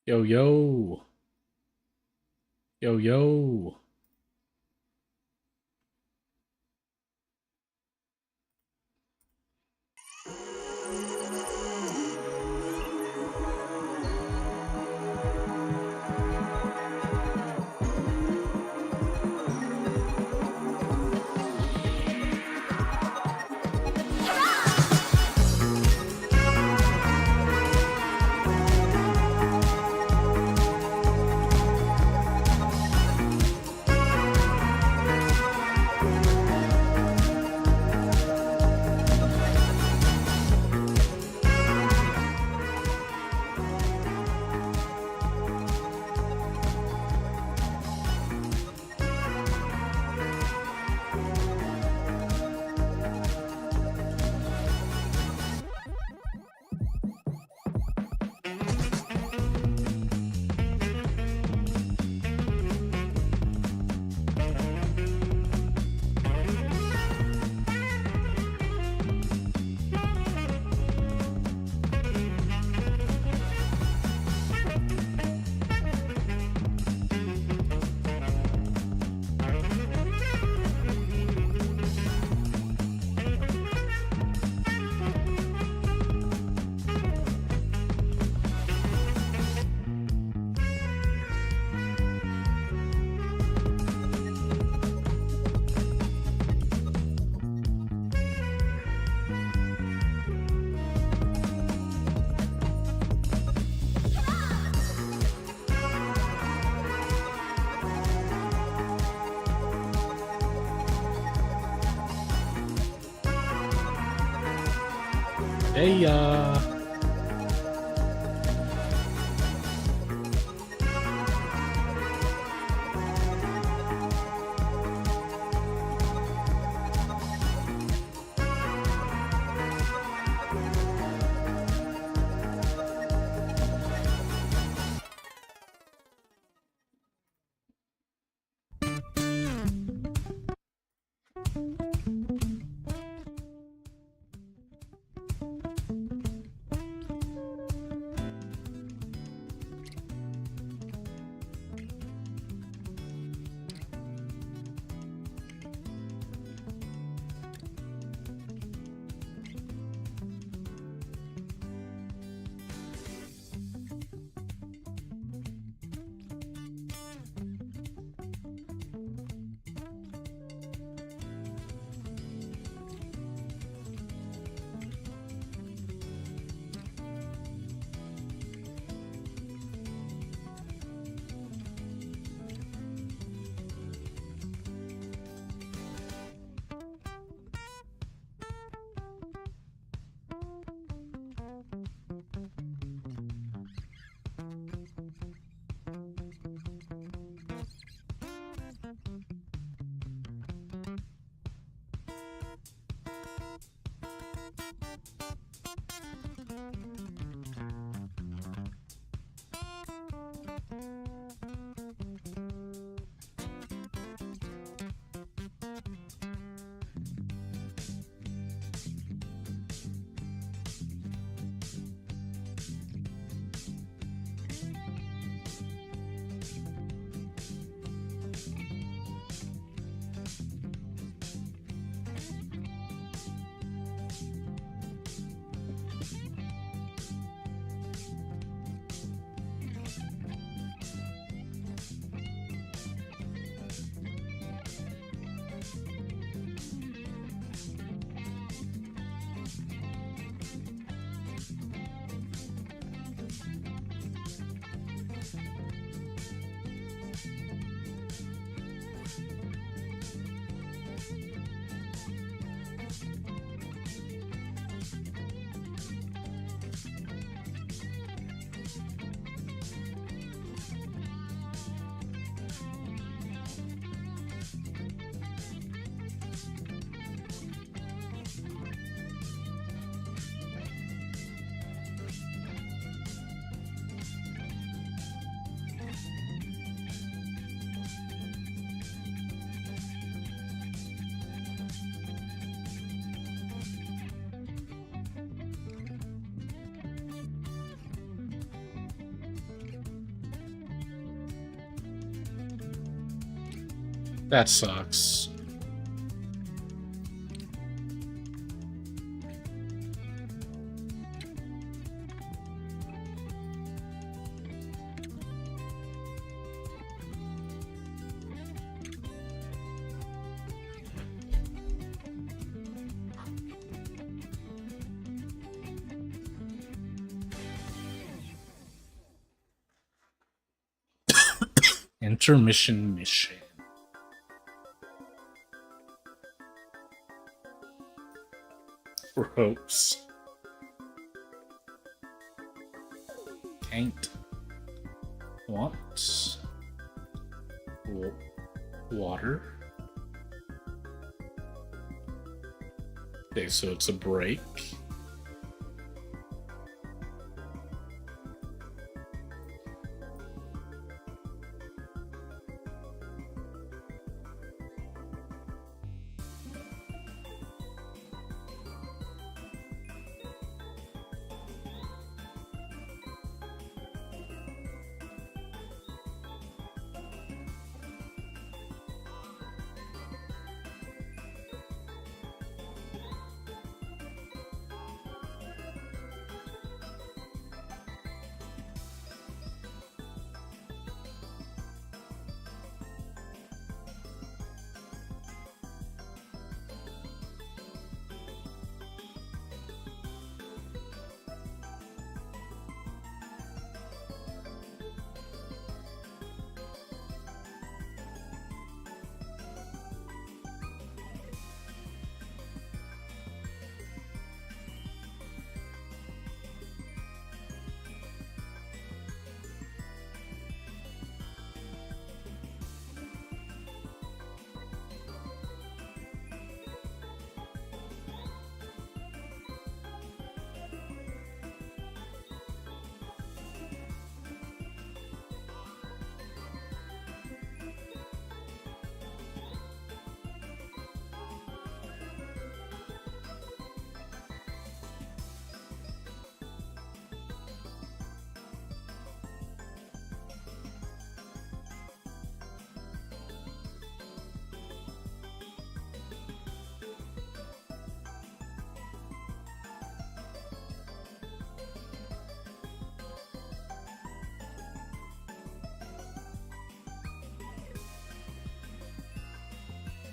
Yo, yo. Yo, yo. Hey, That sucks. Intermission mission. Gross. Can't want water. Okay, so it's a break.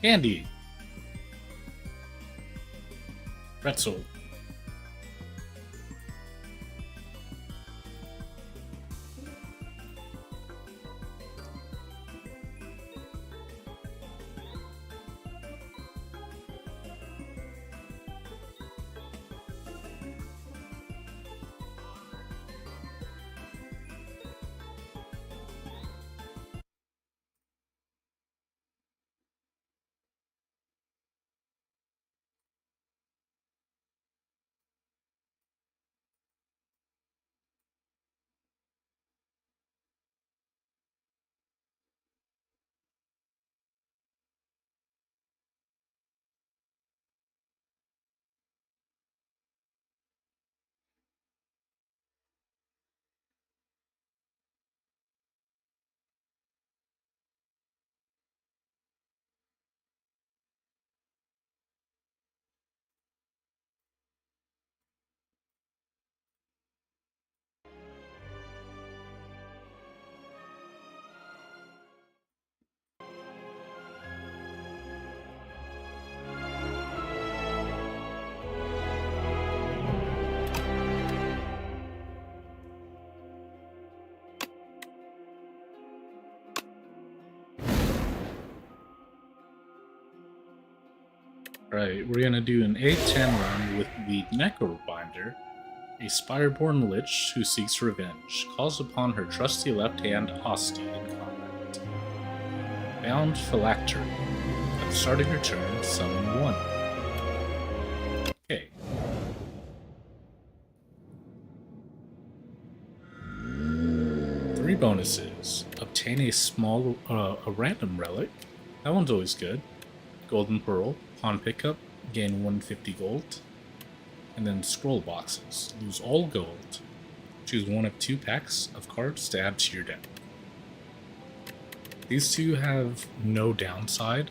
Candy. Pretzel. Right, we're gonna do an 8-10 run with the Necrobinder, a Spireborn Lich who seeks revenge, calls upon her trusty left hand Osti in combat. Bound Phylactery. At the start of your turn, summon 1. Okay. Three bonuses. Obtain a random relic. That one's always good. Golden Pearl. Upon pickup, gain 150 gold. And then scroll boxes. Lose all gold. Choose one of 2 packs of cards to add to your deck. These two have no downside.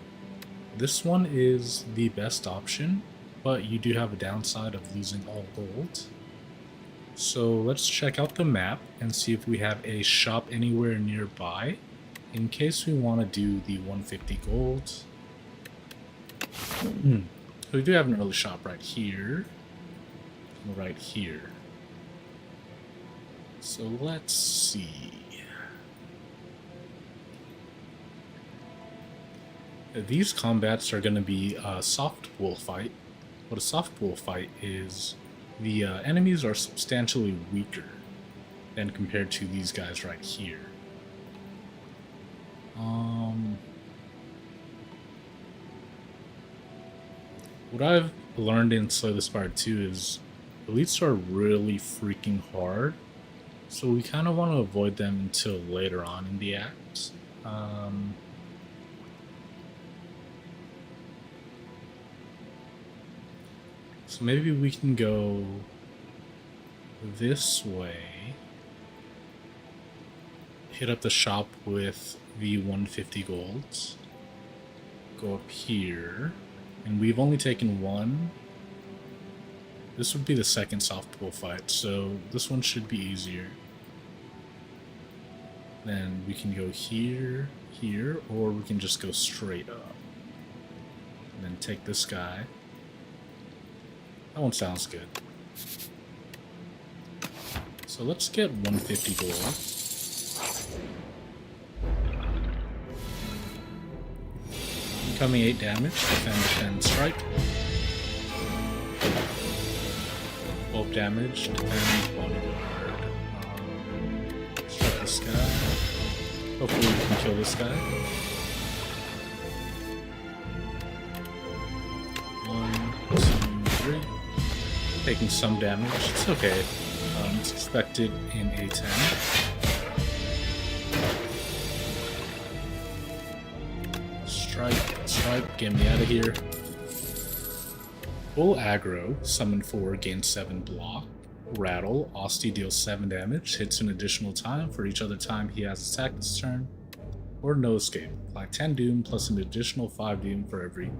This one is the best option, but you do have a downside of losing all gold. So let's check out the map and see if we have a shop anywhere nearby in case we want to do the 150 gold. We do have an early shop right here. Right here. So let's see. These combats are going to be a soft bullfight. What a soft bullfight is, the enemies are substantially weaker than compared to these guys right here. What I've learned in Slay the Spire 2 is elites are really freaking hard, so we kind of want to avoid them until later on in the act. So maybe we can go this way, hit up the shop with the 150 golds, go up here, and we've only taken one. This would be the second soft bullfight, so this one should be easier. Then we can go here, here, or we can just go straight up. And then take this guy. That one sounds good. So let's get 150 gold. Incoming 8 damage, defend, strike. 12 damage, defend, bodyguard. Strike this guy. Hopefully we can kill this guy. 1, 2, 3. Taking some damage, it's okay. It's expected in A10. Strike, get me out of here. Full aggro, summon 4, gain 7 block. Rattle, Asti deals 7 damage, hits an additional time for each other time he has attacked this turn. Or no escape, apply 10 doom plus an additional 5 doom for every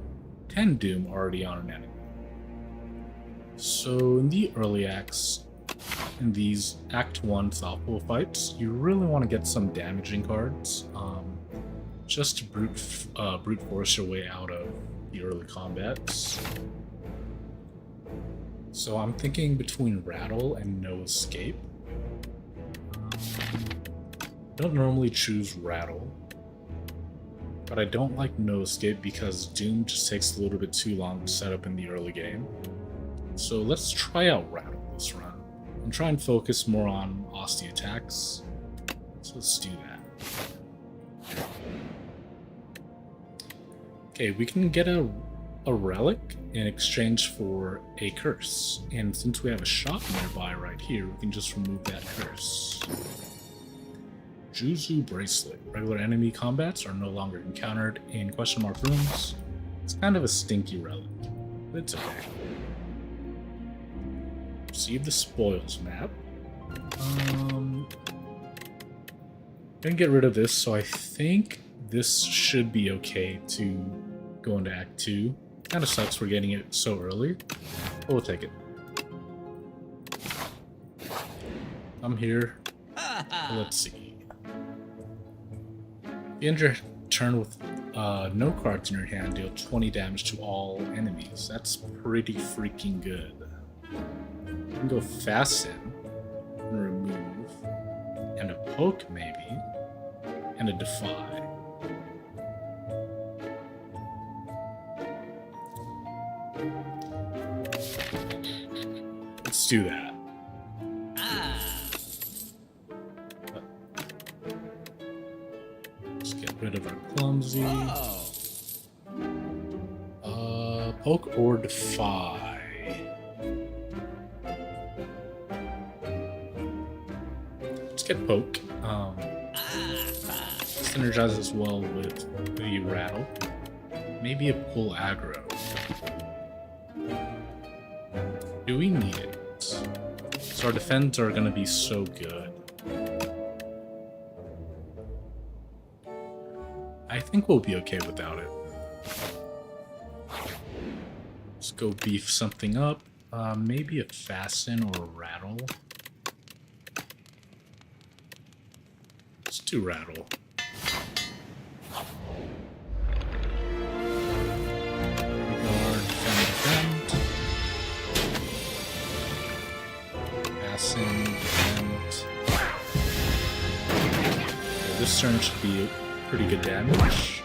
10 doom already on an enemy. So in the early acts, in these Act 1 thoughtful fights, you really want to get some damaging cards, just to brute force your way out of the early combats. So I'm thinking between Rattle and No Escape. I don't normally choose Rattle, but I don't like No Escape because Doom just takes a little bit too long to set up in the early game. So let's try out Rattle this run and try and focus more on Asti attacks. So let's do that. Okay, we can get a relic in exchange for a curse, and since we have a shop nearby right here, we can just remove that curse. Juzu Bracelet. Regular enemy combats are no longer encountered in question mark rooms. It's kind of a stinky relic, but it's okay. Receive the spoils map. Gonna get rid of this, so I think this should be okay to go into Act 2. Kind of sucks we're getting it so early, but we'll take it. I'm here. Let's see. You end your turn with no cards in your hand, deal 20 damage to all enemies. That's pretty freaking good. You can go Fasten and remove, and a Poke maybe, and a Defy. Let's do that. Let's get rid of our Clumsy. Poke or Defy. Let's get Poke. Synergizes well with the Rattle. Maybe a Pull Aggro. Do we need it? So our defense are gonna be so good. I think we'll be okay without it. Let's go beef something up. Maybe a fasten or a rattle. Let's do rattle. Regard, defend. Fasten, defend. Okay, this turn should be pretty good damage.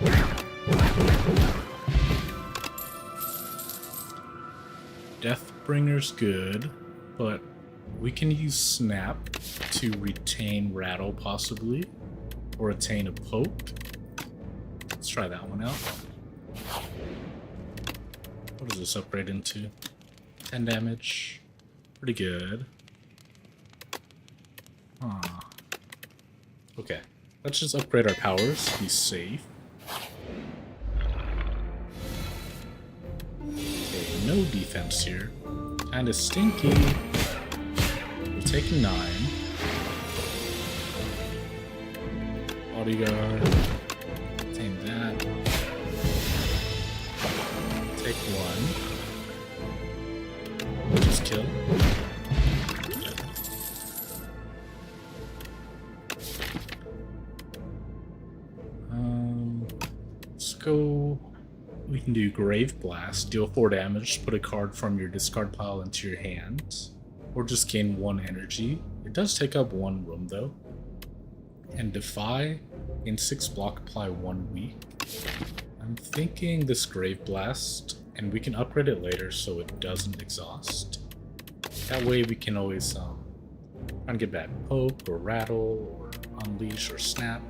Deathbringer's good, but we can use Snap to retain Rattle, possibly, or attain a Poke. Let's try that one out. What does this upgrade into? 10 damage. Pretty good. Huh. Okay, let's just upgrade our powers, be safe. No defense here. Kinda stinky. We're taking 9. Bodyguard. Take that. Take 1. Just kill. Let's go. We can do Grave Blast, deal 4 damage, put a card from your discard pile into your hand, or just gain 1 energy. It does take up 1 room though. And Defy, gain 6 block, apply 1 weak. I'm thinking this Grave Blast, and we can upgrade it later so it doesn't exhaust. That way we can always try and get back Poke, or Rattle, or Unleash, or Snap.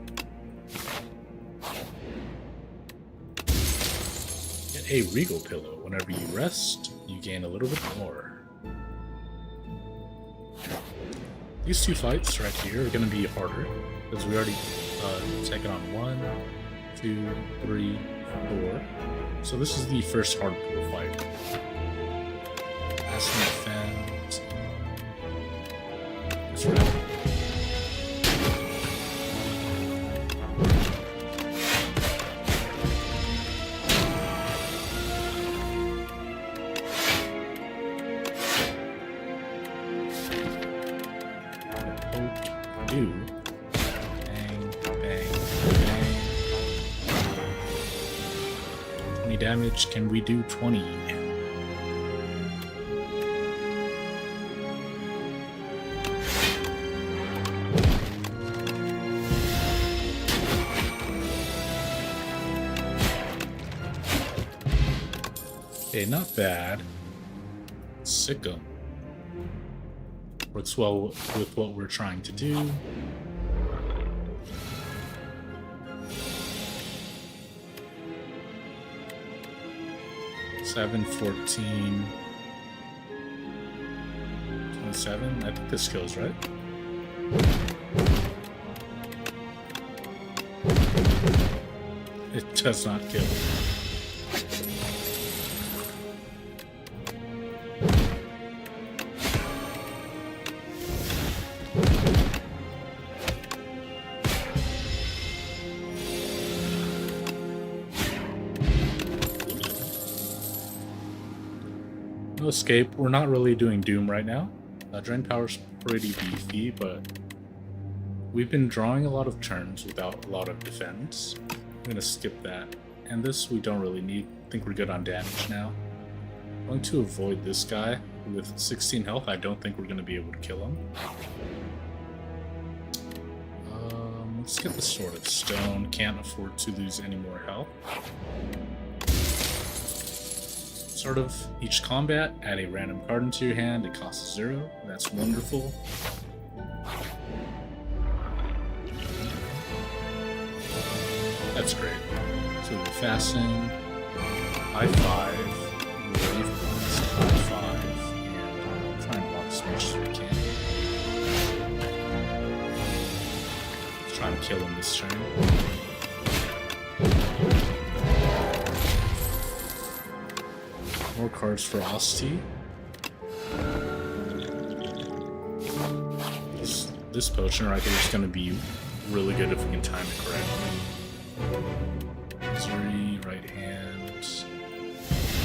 A Regal Pillow. Whenever you rest, you gain a little bit more. These 2 fights right here are going to be harder, because we already taken on 1, 2, 3, 4. So this is the first hard pool fight. Passing defense. That's right. Do. Bang, bang, bang. 20 damage. Can we do 20? Okay, not bad. Sick 'em. Works well with what we're trying to do. Seven, 14, 27. I think this kills, right? It does not kill. No escape. We're not really doing Doom right now. Drain Power's pretty beefy, but we've been drawing a lot of turns without a lot of defense. I'm gonna skip that. And this we don't really need. I think we're good on damage now. I'm going to avoid this guy. With 16 health, I don't think we're gonna be able to kill him. Let's get the Sword of Stone. Can't afford to lose any more health. Start of each combat, add a random card into your hand. It costs 0. That's wonderful. That's great. So the Fasten, I5, Grave Blast, I5, and try and block as much as we can. Let's try and kill him this turn. More cards for Asti. This potion right here is going to be really good if we can time it correctly. Zuri, right hand.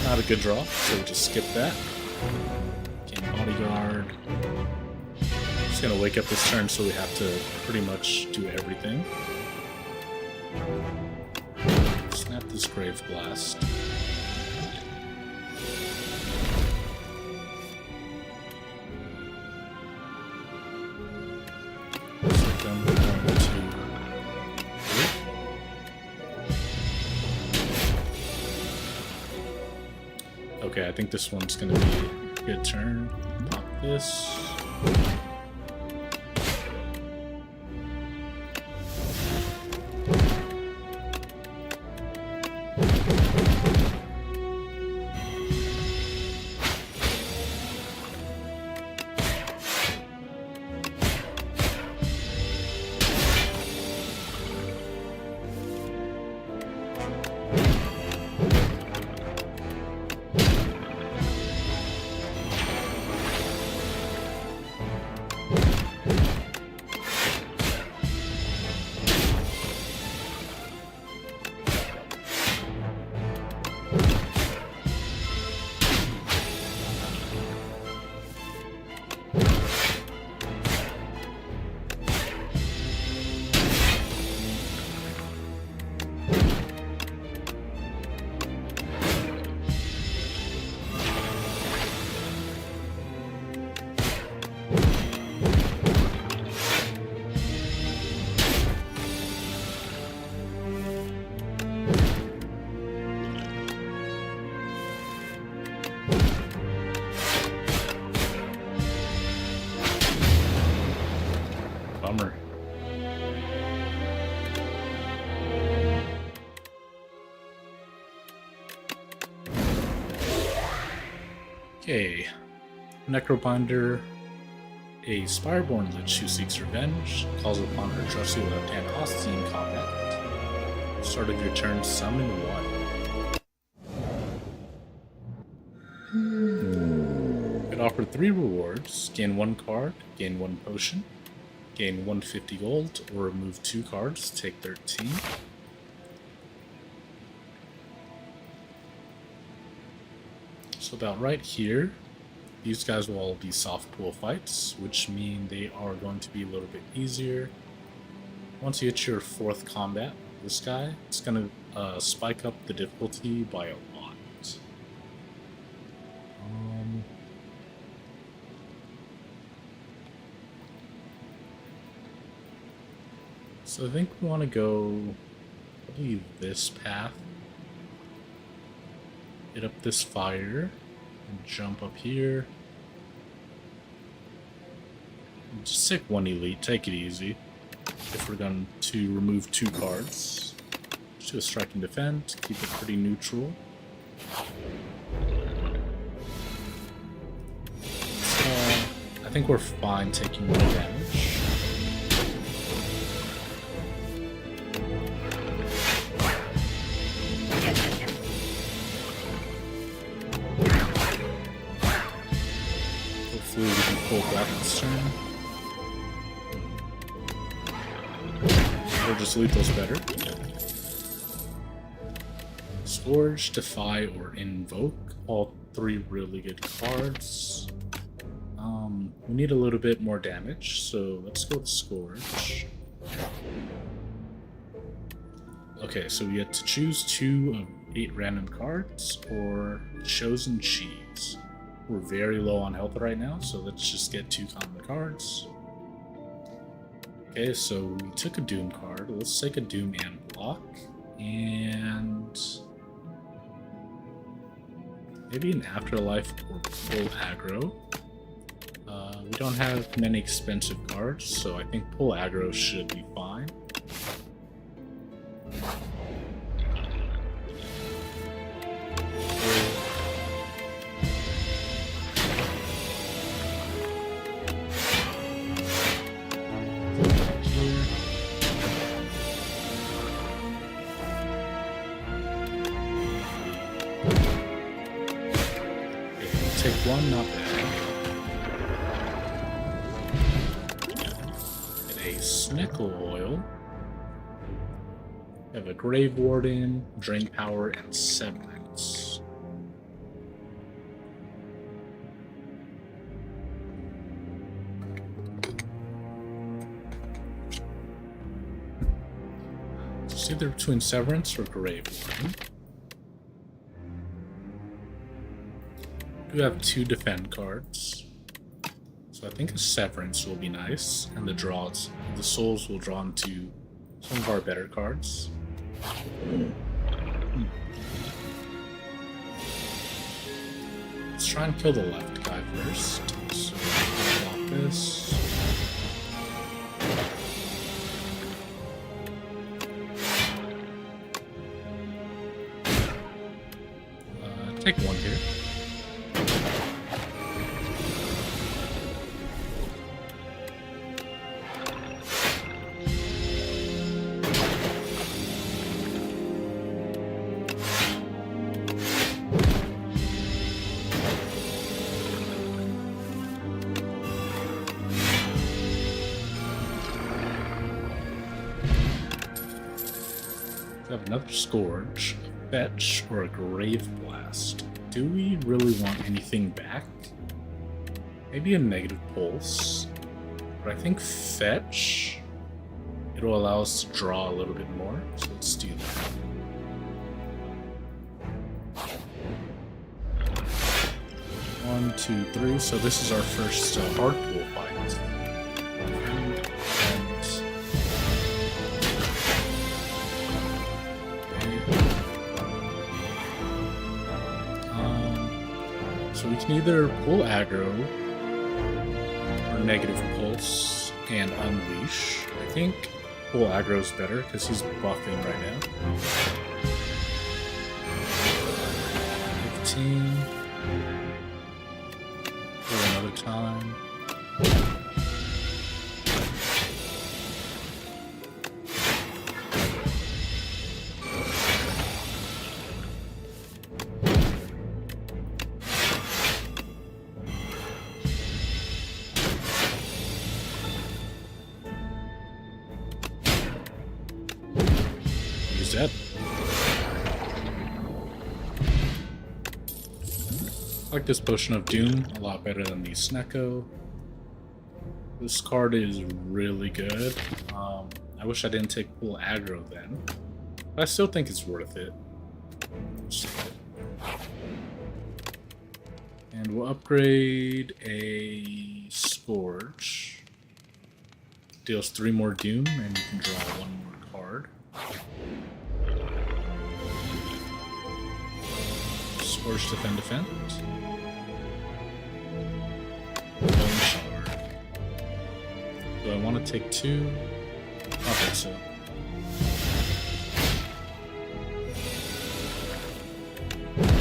Not a good draw, so we'll just skip that. Gain bodyguard. Just gonna wake up this turn, so we have to pretty much do everything. Snap this Grave Blast. Okay, I think this one's gonna be a good turn. Pop this. Bummer. Okay. Necrobinder, a Spireborn Lich who seeks revenge, calls upon her trusty left-hand hostage in combat. Start of your turn, summon one. It offered 3 rewards: gain 1 card, gain 1 potion, gain 150 gold, or remove 2 cards, take 13. So about right here, these guys will all be soft pool fights, which mean they are going to be a little bit easier. Once you hit your 4th combat, this guy, it's going to spike up the difficulty by a lot. So I think we want to go probably this path. Hit up this fire and jump up here. And just take 1 elite, take it easy. If we're going to remove 2 cards, just do a strike and defend, keep it pretty neutral. So I think we're fine taking more damage. Hopefully we can pull back this turn. Or just lethals better. Scourge, Defy, or Invoke. All 3 really good cards. We need a little bit more damage, so let's go with Scourge. Okay, so we have to choose 2 of 8 random cards, or Chosen Cheese. We're very low on health right now, so let's just get 2 common cards. Okay, so we took a Doom card. Let's take a Doom and block. And maybe an Afterlife or Pull Aggro. We don't have many expensive cards, so I think Pull Aggro should be fine. Take 1, not bad. And a Snickle Oil. We have a Grave Warden, Drain Power, and Severance. It's either between Severance or Grave Warden. We have 2 defend cards. So I think a Severance will be nice, and the souls will draw into some of our better cards. Let's try and kill the left guy first. So block this. Take 1 here. We have another Scourge, a Fetch, or a Grave Blast. Do we really want anything back? Maybe a Negative Pulse, but I think Fetch, it'll allow us to draw a little bit more, so let's do that. 1, 2, 3, so this is our first hard pool fight. So we can either pull aggro or negative pulse and unleash. I think pull aggro is better because he's buffing right now. 15. Pull another time. Dead. I like this Potion of Doom a lot better than the Snecko. This card is really good. I wish I didn't take full aggro then, but I still think it's worth it. And we'll upgrade a Scourge. Deals 3 more Doom, and you can draw 1 more card. Scourge, defend. Bone Shard. Do I want to take 2? I think so.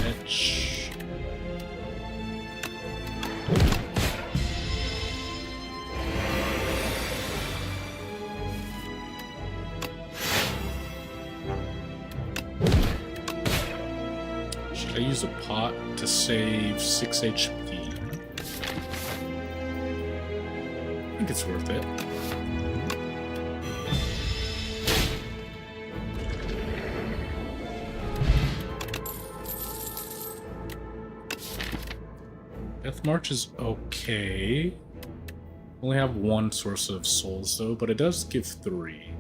Etch. I use a pot to save 6 HP. I think it's worth it. Death March is okay. Only have 1 source of souls though, but it does give 3.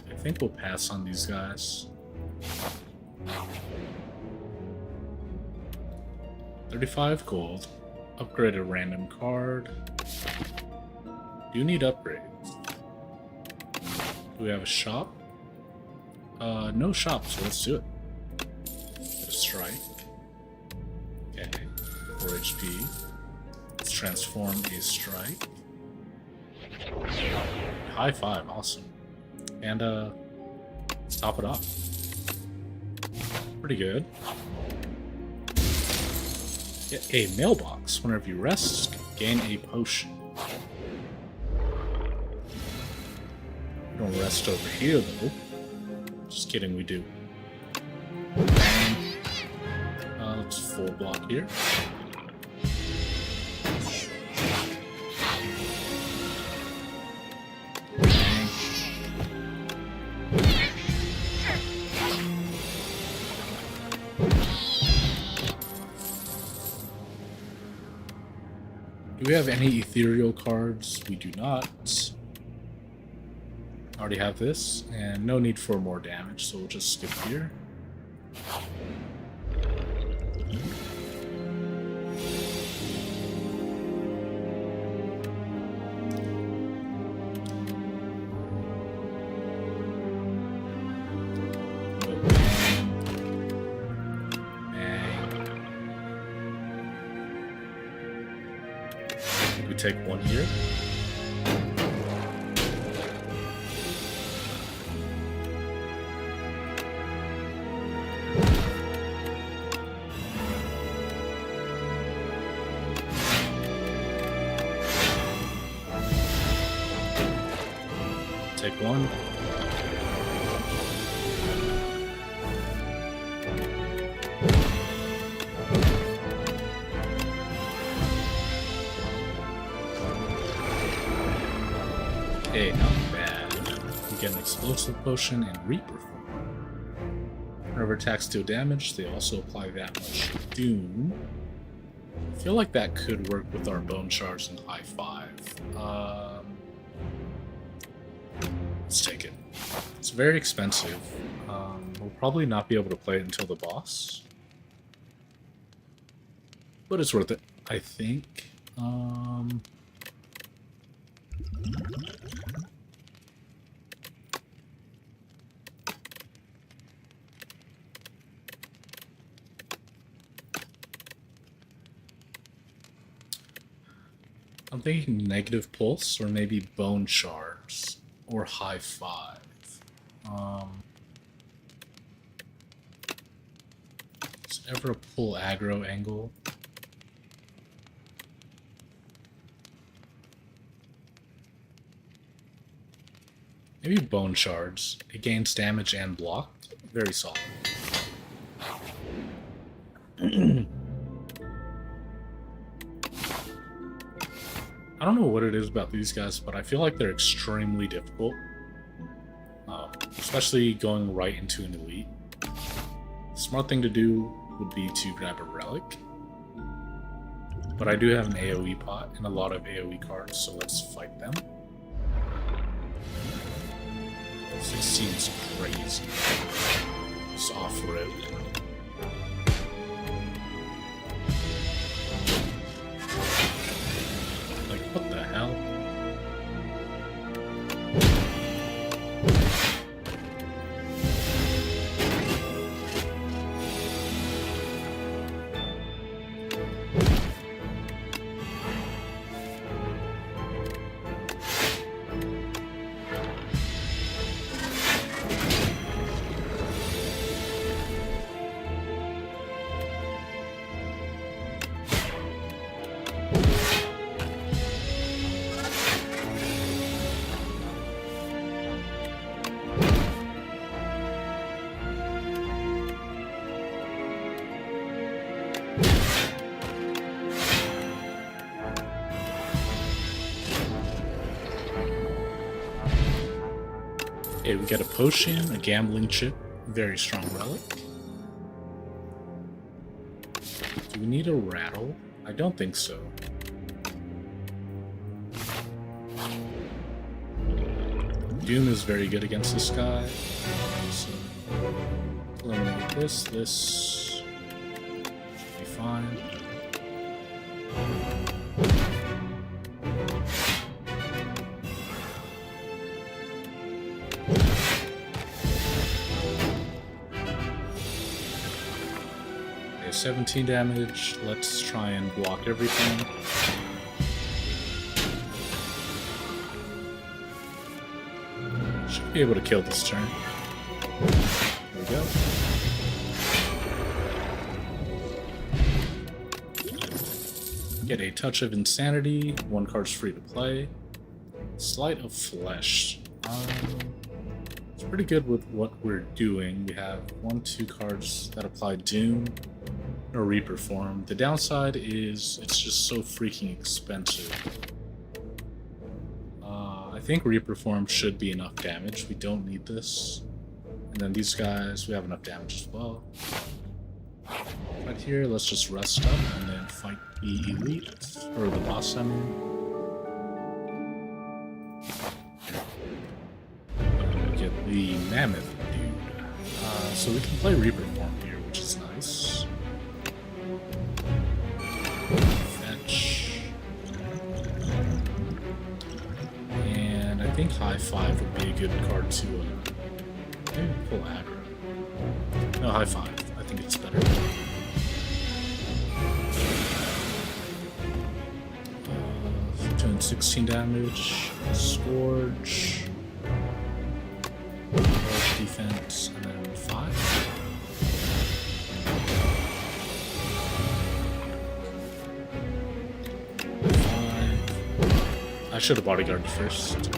I think we'll pass on these guys. 35 gold. Upgrade a random card. Do need upgrades. Do we have a shop? No shop, so let's do it. Get a strike. Okay. 4 HP. Let's transform a strike. High 5, awesome. And let's top it off. Pretty good. Get a mailbox. Whenever you rest, gain a potion. We don't rest over here though. Just kidding, we do. Let's full block here. Do we have any ethereal cards? We do not. Already have this, and no need for more damage, so we'll just skip here. Take one here. Take one. Okay, not bad. We get an explosive potion and Reaper form. Whenever attacks deal damage, they also apply that much Doom. I feel like that could work with our Bone Shards and High Five. Let's take it. It's very expensive. We'll probably not be able to play it until the boss. But it's worth it, I think. I'm thinking negative pulse or maybe bone shards or high five. Is there ever a pull aggro angle? Maybe bone shards. It gains damage and block. Very solid. I don't know what it is about these guys, but I feel like they're extremely difficult. Especially going right into an elite. The smart thing to do would be to grab a relic. But I do have an AoE pot and a lot of AoE cards, so let's fight them. This seems crazy. It's off-road. Like, what the hell? Okay, we got a potion, a gambling chip, very strong relic. Do we need a rattle? I don't think so. Doom is very good against this guy. So, eliminate this should be fine. Okay, 17 damage. Let's try and block everything. Should be able to kill this turn. There we go. Get a touch of insanity. One card's free to play. Sleight of Flesh. It's pretty good with what we're doing. We have 2 cards that apply Doom or Reaper form. The downside is it's just so freaking expensive. I think Reaper form should be enough damage. We don't need this. And then these guys, we have enough damage as well. Right here, let's just rest up and then fight the elite, or the boss, I mean. Get the mammoth dude. So we can play Reaper form here, which is nice. Fetch. And I think High Five would be a good card to maybe pull aggro. No, High Five. I think it's better. Doing 16 damage. Scourge. Defense, and then 5. 5. I should have bodyguarded first.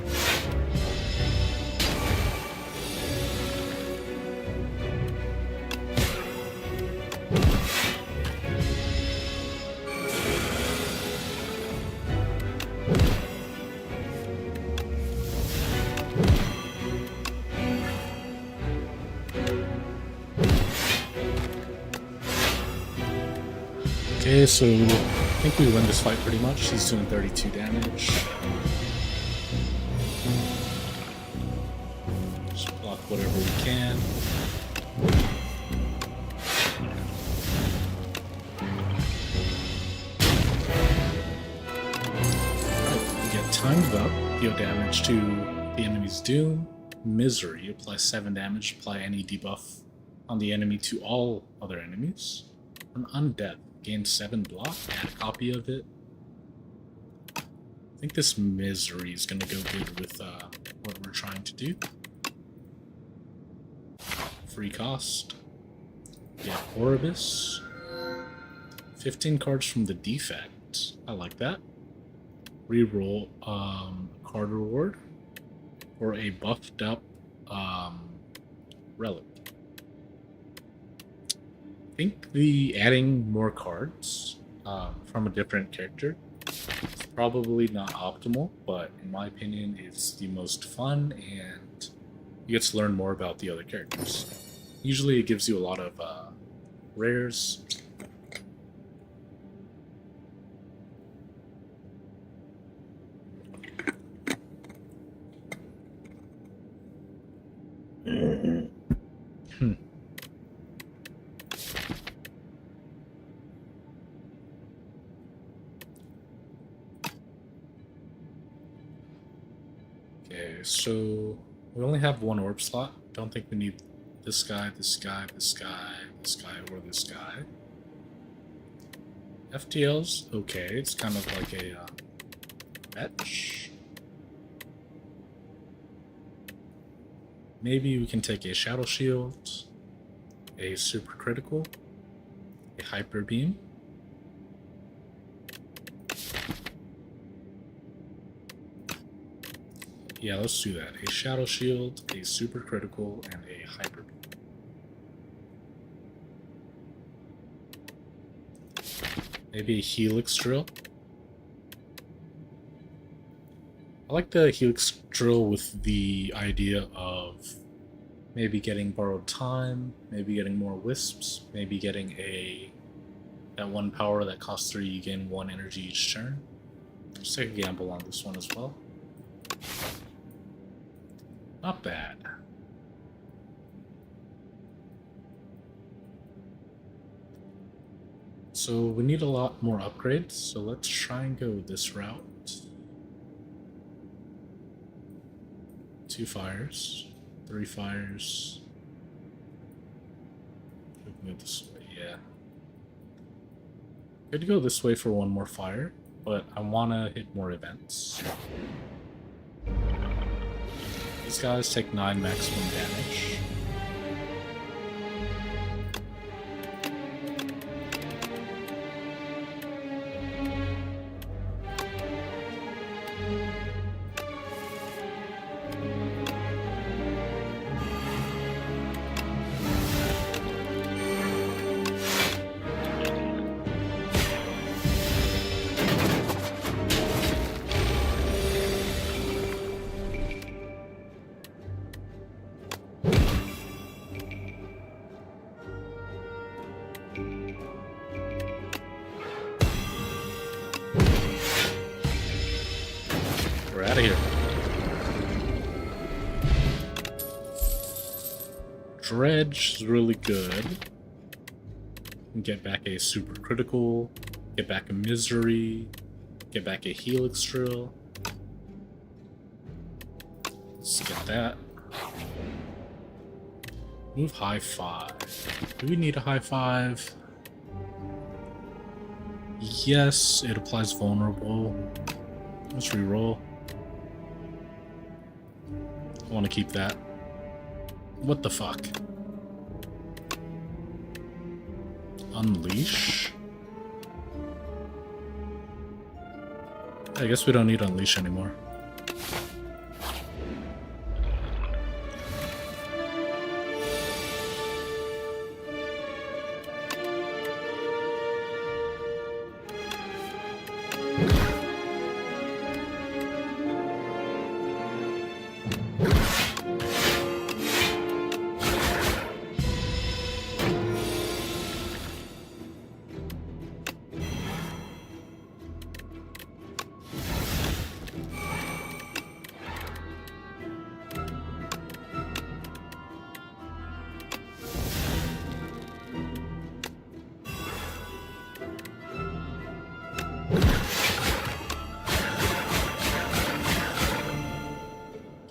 Okay, so I think we win this fight pretty much. He's doing 32 damage. Just block whatever we can. Alright, we get timed up, deal damage to the enemy's Doom. Misery, apply 7 damage, apply any debuff on the enemy to all other enemies. An Undeath. Gain 7 block, add a copy of it. I think this Misery is going to go good with what we're trying to do. Free cost. Yeah, Oribus. 15 cards from the defect. I like that. Reroll card reward for a buffed up relic. I think the adding more cards from a different character is probably not optimal, but in my opinion, it's the most fun and you get to learn more about the other characters. Usually it gives you a lot of rares. Okay, so we only have one orb slot. Don't think we need this guy, this guy, this guy, this guy, or this guy. FTL's okay. It's kind of like a fetch. Maybe we can take a Shadow Shield, a Super Critical, a Hyper Beam. Yeah, let's do that. A Shadow Shield, a Super Critical, and a Hyper Beam. Maybe a Helix Drill. I like the Helix Drill with the idea of maybe getting borrowed time, maybe getting more wisps, maybe getting that one power that costs 3, you gain 1 energy each turn. Let's take a gamble on this one as well. Not bad. So we need a lot more upgrades, so let's try and go this route. 2 fires, 3 fires. We can go this way, yeah. Good to go this way for 1 more fire, but I want to hit more events. These guys take 9 maximum damage. Dredge is really good. Get back a super critical, get back a misery, get back a helix drill. Let's get that. Move high 5. Do we need a high 5? Yes, it applies vulnerable. Let's reroll. I want to keep that. What the fuck? Unleash? I guess we don't need Unleash anymore.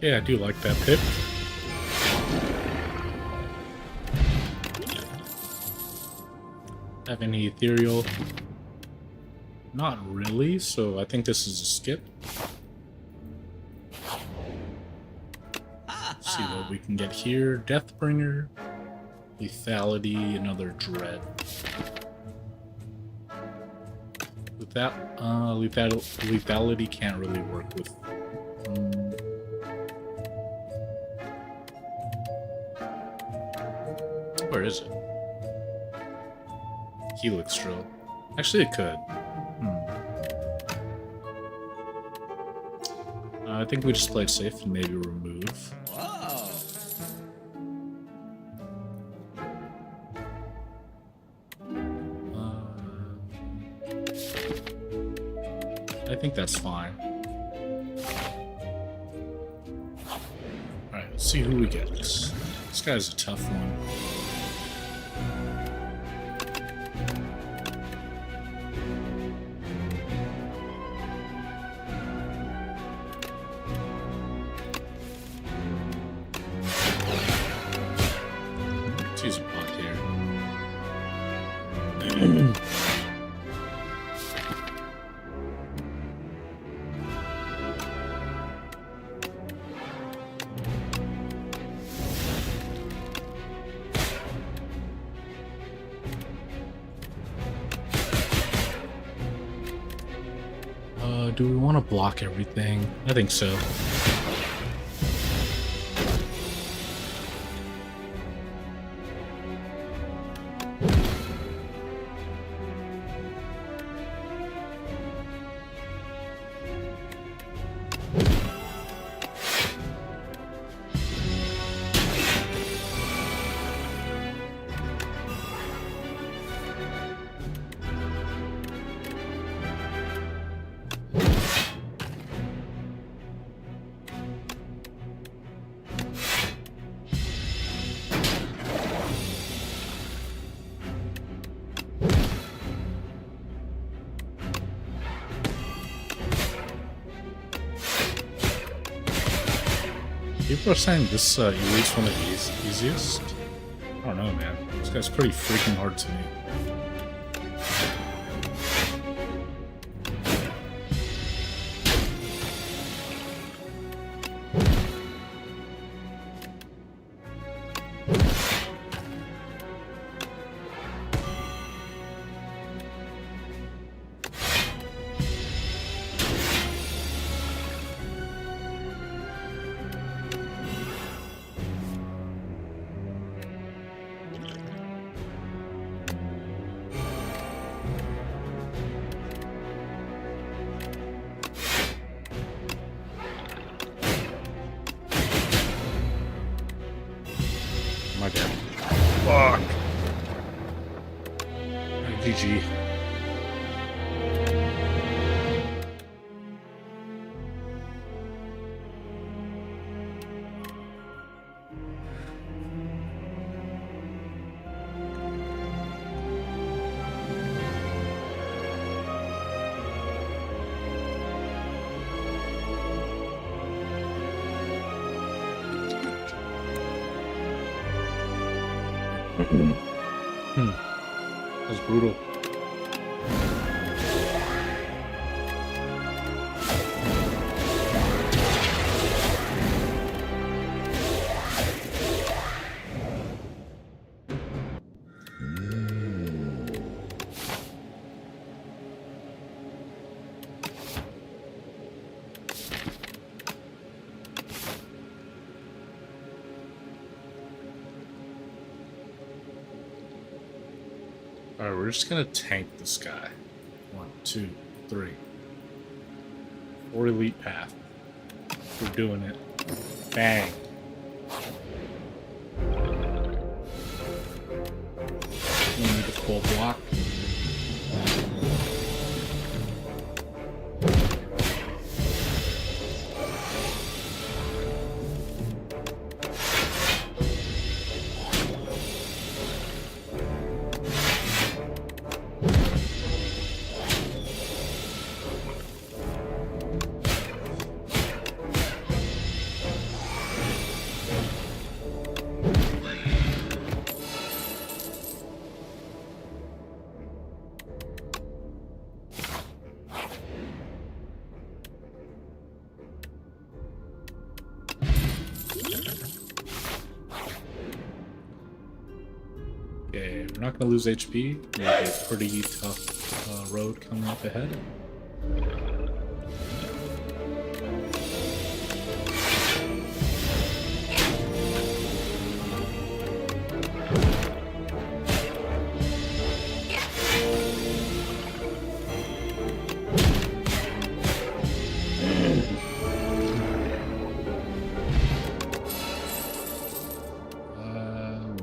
Yeah, I do like that pick. Have any ethereal? Not really, so I think this is a skip. See what we can get here. Deathbringer, lethality, another dread. With that, lethality can't really work with. Where is it? Helix drill. Actually, it could. I think we just play it safe and maybe remove. Whoa. I think that's fine. Alright, let's see who we get. This guy's a tough one. Let's use a pot here. Do we want to block everything? I think so. People are saying this Elite's one of the easiest. I don't know, man. This guy's pretty freaking hard to me. My bad. Fuck. GG. That was brutal. Alright, we're just gonna tank this guy. 1, 2, 3. 4 elite path. We're doing it. Bang. No need to full block. Okay, we're not gonna lose HP. We have a pretty tough road coming up ahead.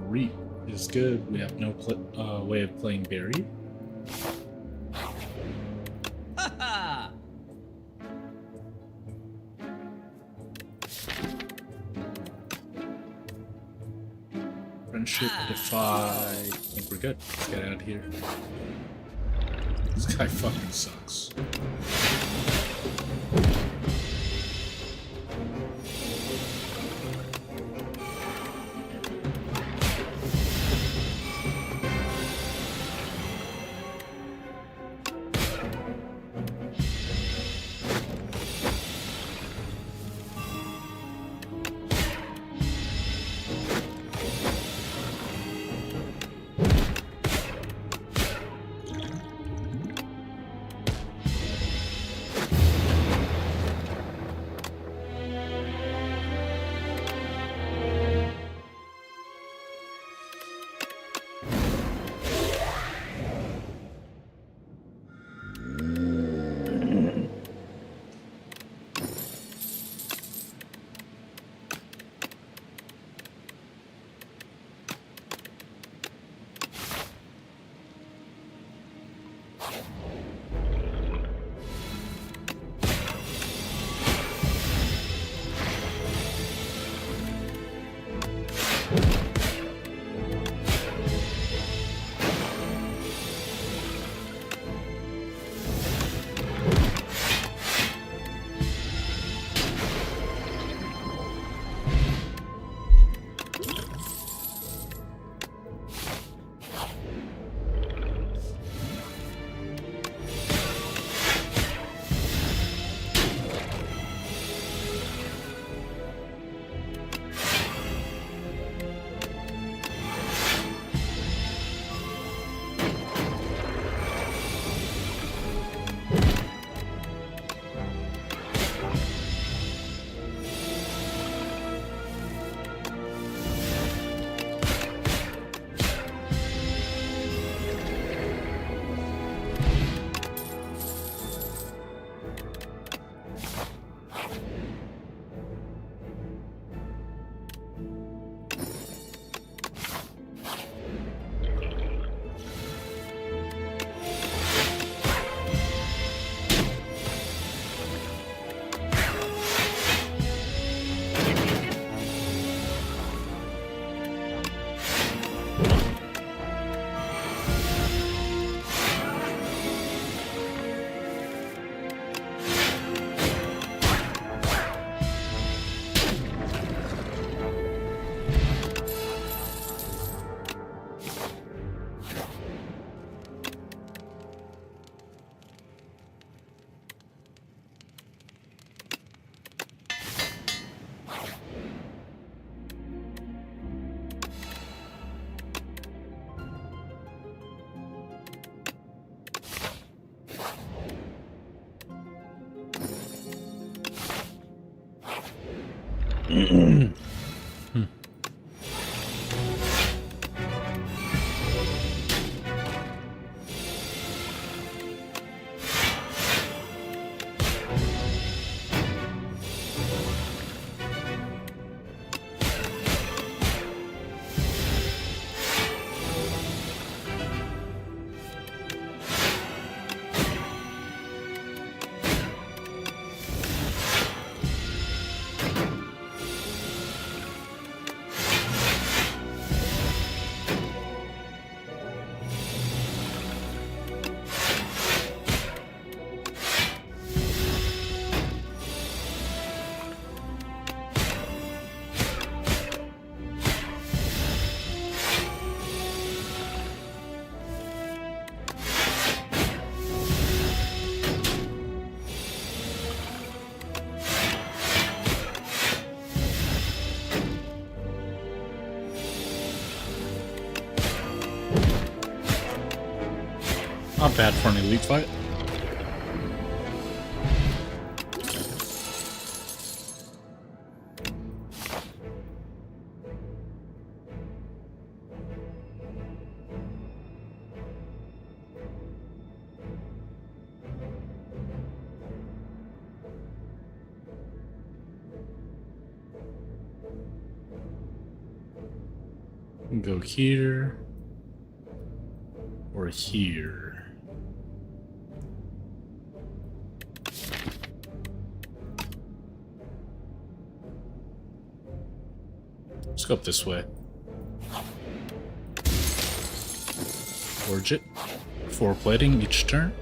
Reap is good. We have no way of playing Barry. Friendship, defy. I think we're good. Let's get out of here. This guy fucking sucks. Not bad for an elite fight. Go here or here. Let's go up this way. Forge it. 4 plating each turn.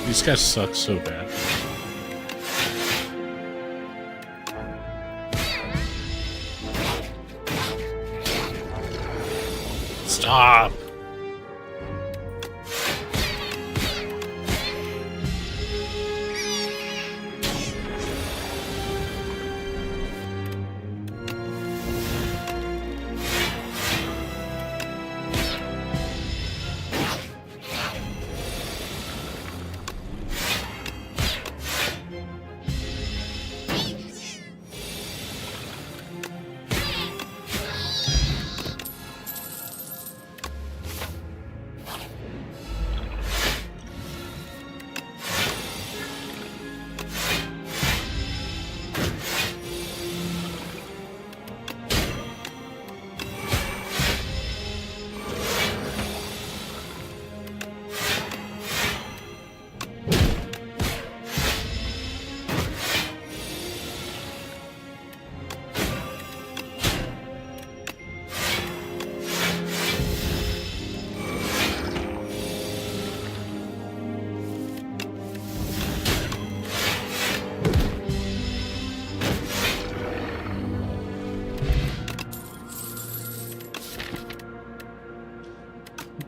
These guys suck so bad. Stop!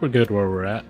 We're good where we're at.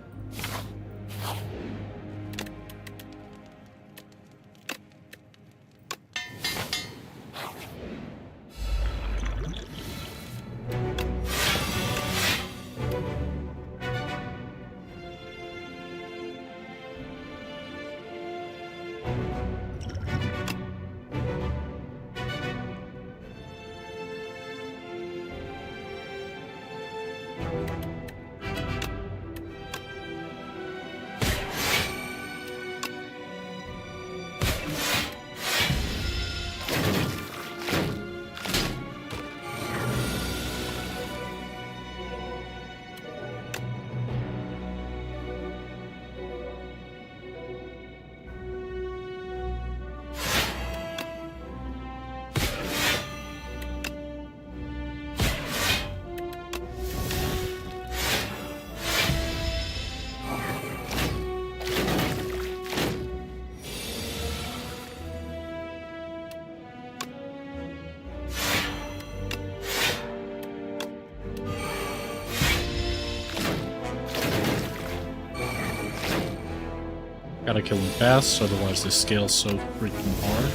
Gotta kill him fast, otherwise they scale so freaking hard.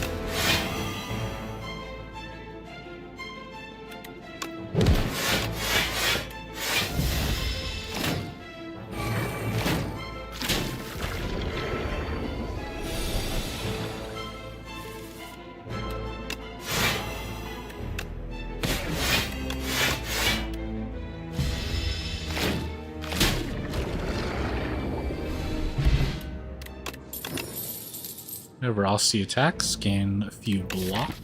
Whenever Asti attacks, gain a few block.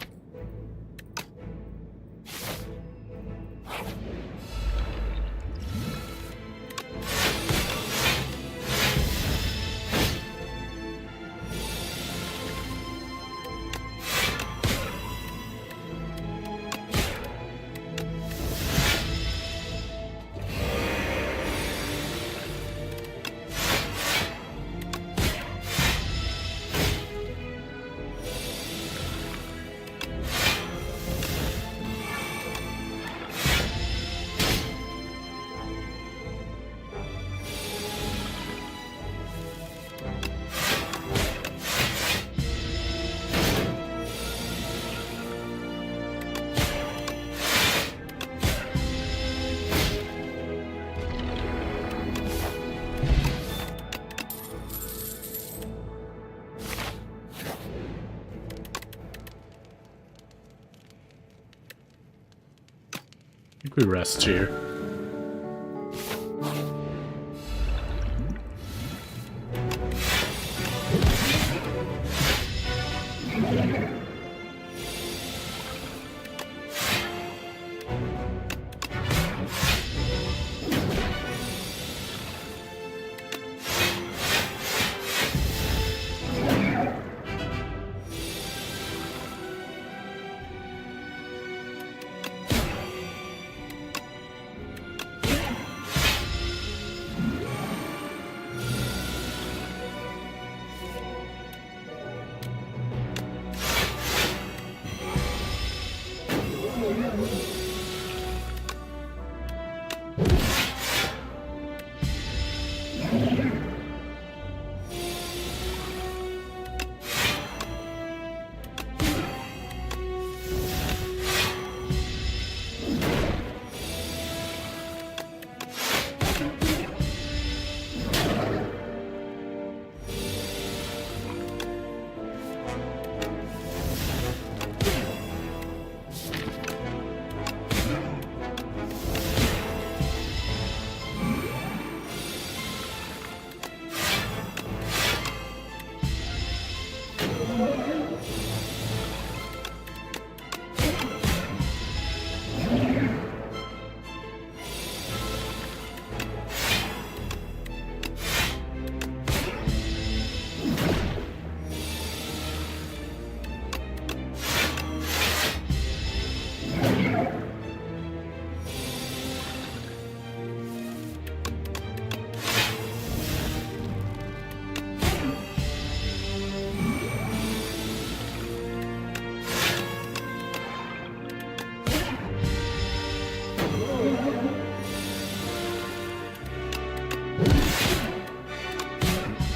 I think we rest here.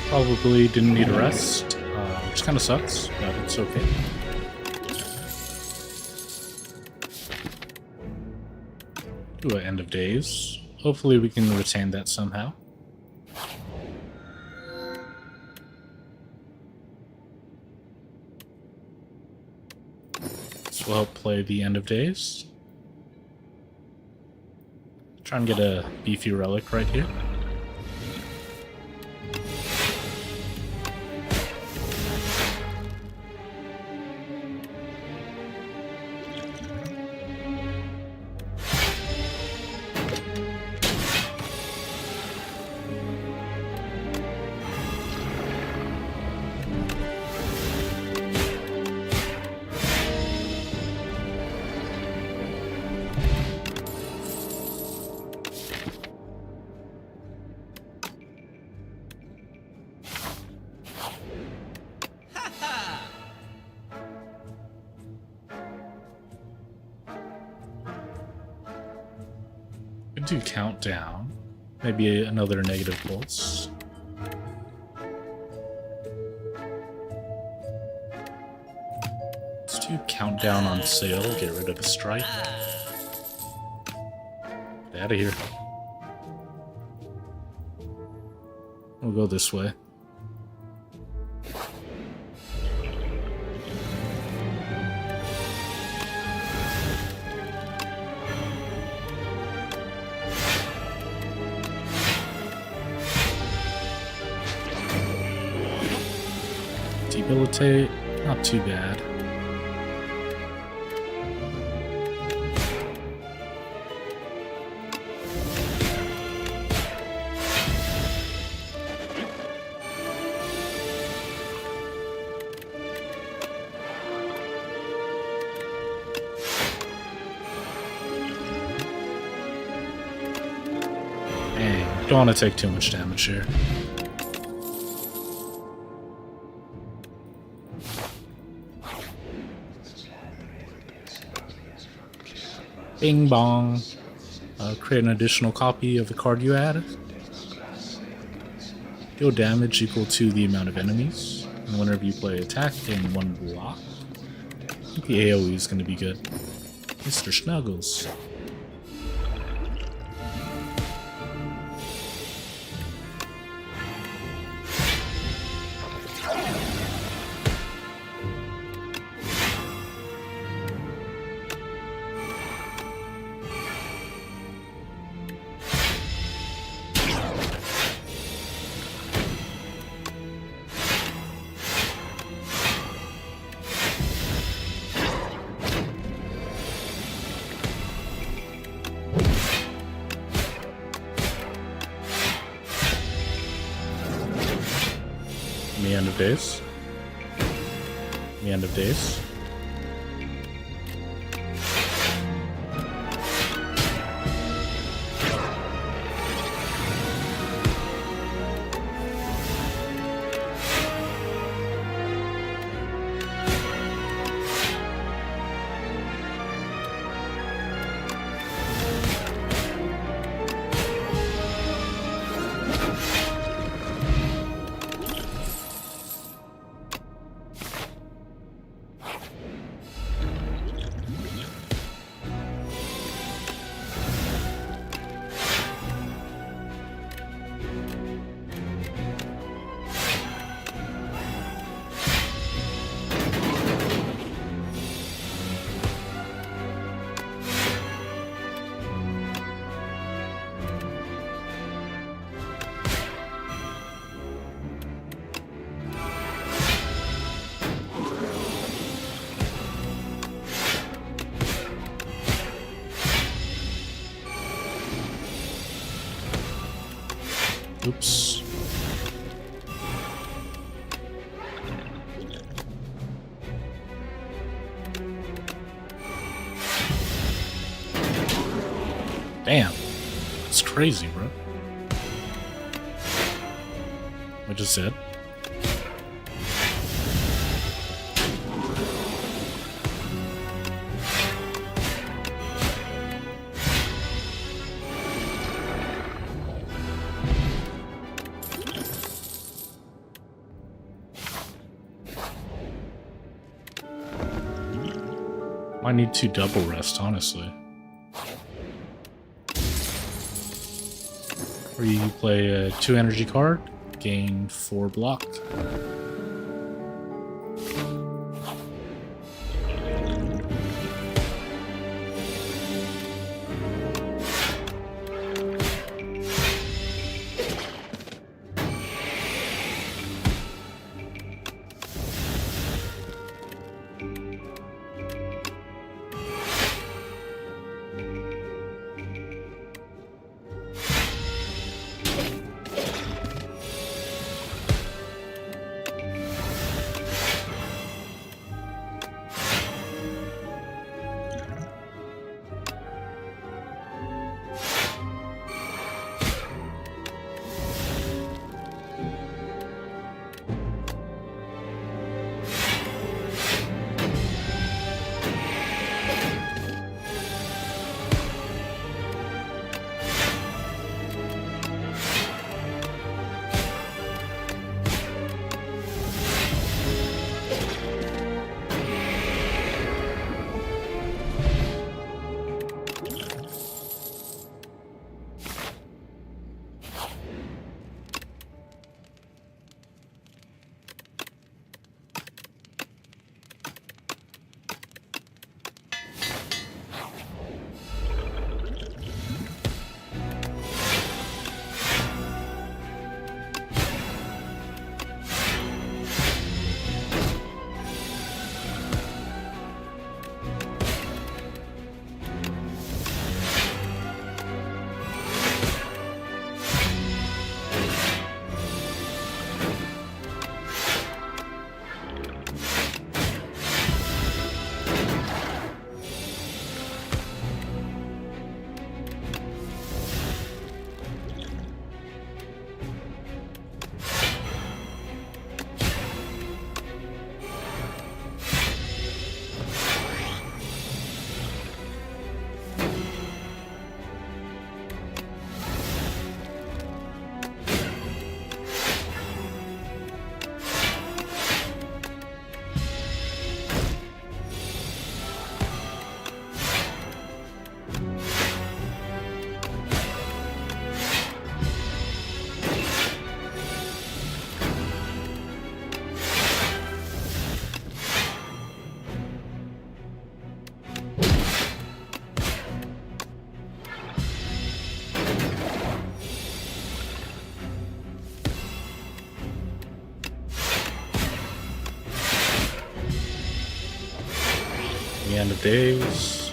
Probably didn't need a rest, which kind of sucks, but it's okay. Do an end of days. Hopefully we can retain that somehow. This will help play the end of days. Try and get a beefy relic right here. Could do countdown. Maybe another negative pulse. countdown on sale. Get rid of the strike. Get out of here. We'll go this way. Debilitate, not too bad. Dang, don't want to take too much damage here. Bing bong. Create an additional copy of the card you add. Deal damage equal to the amount of enemies. And whenever you play attack, gain 1 block. I think the AoE is going to be good. Mr. Snuggles. The end of days. The end of days. Oops. Damn. It's crazy, bro. I just said. I need to double rest, honestly. Or you play a 2 energy card, gain 4 block. End of days.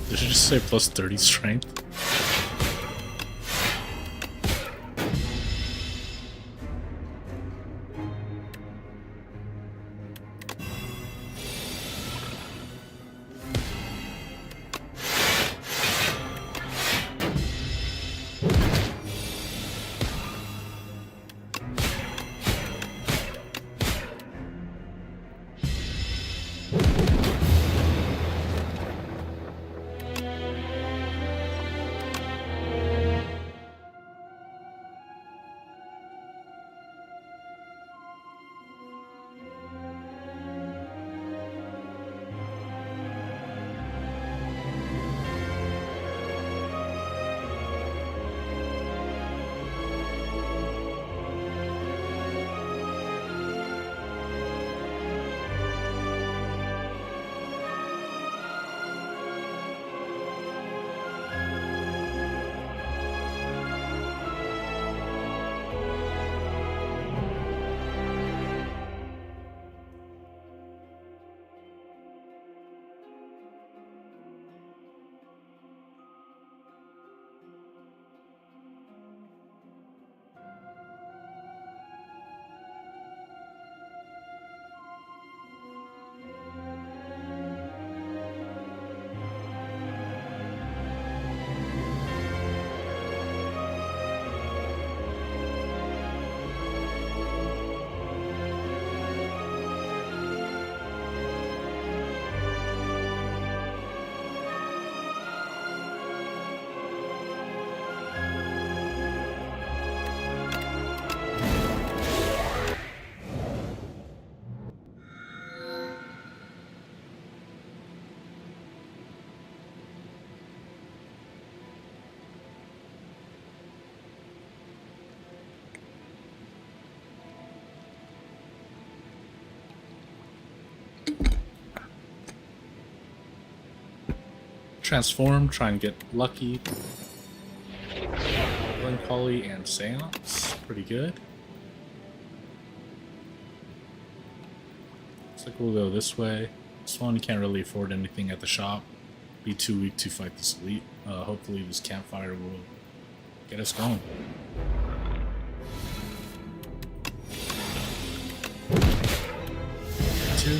Did you just say plus 30 strength? Transform, try and get lucky. Melancholy and Seance, pretty good. Looks like we'll go this way. This one, you can't really afford anything at the shop. Be too weak to fight this elite. Hopefully this campfire will get us going. Two.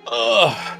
Ugh.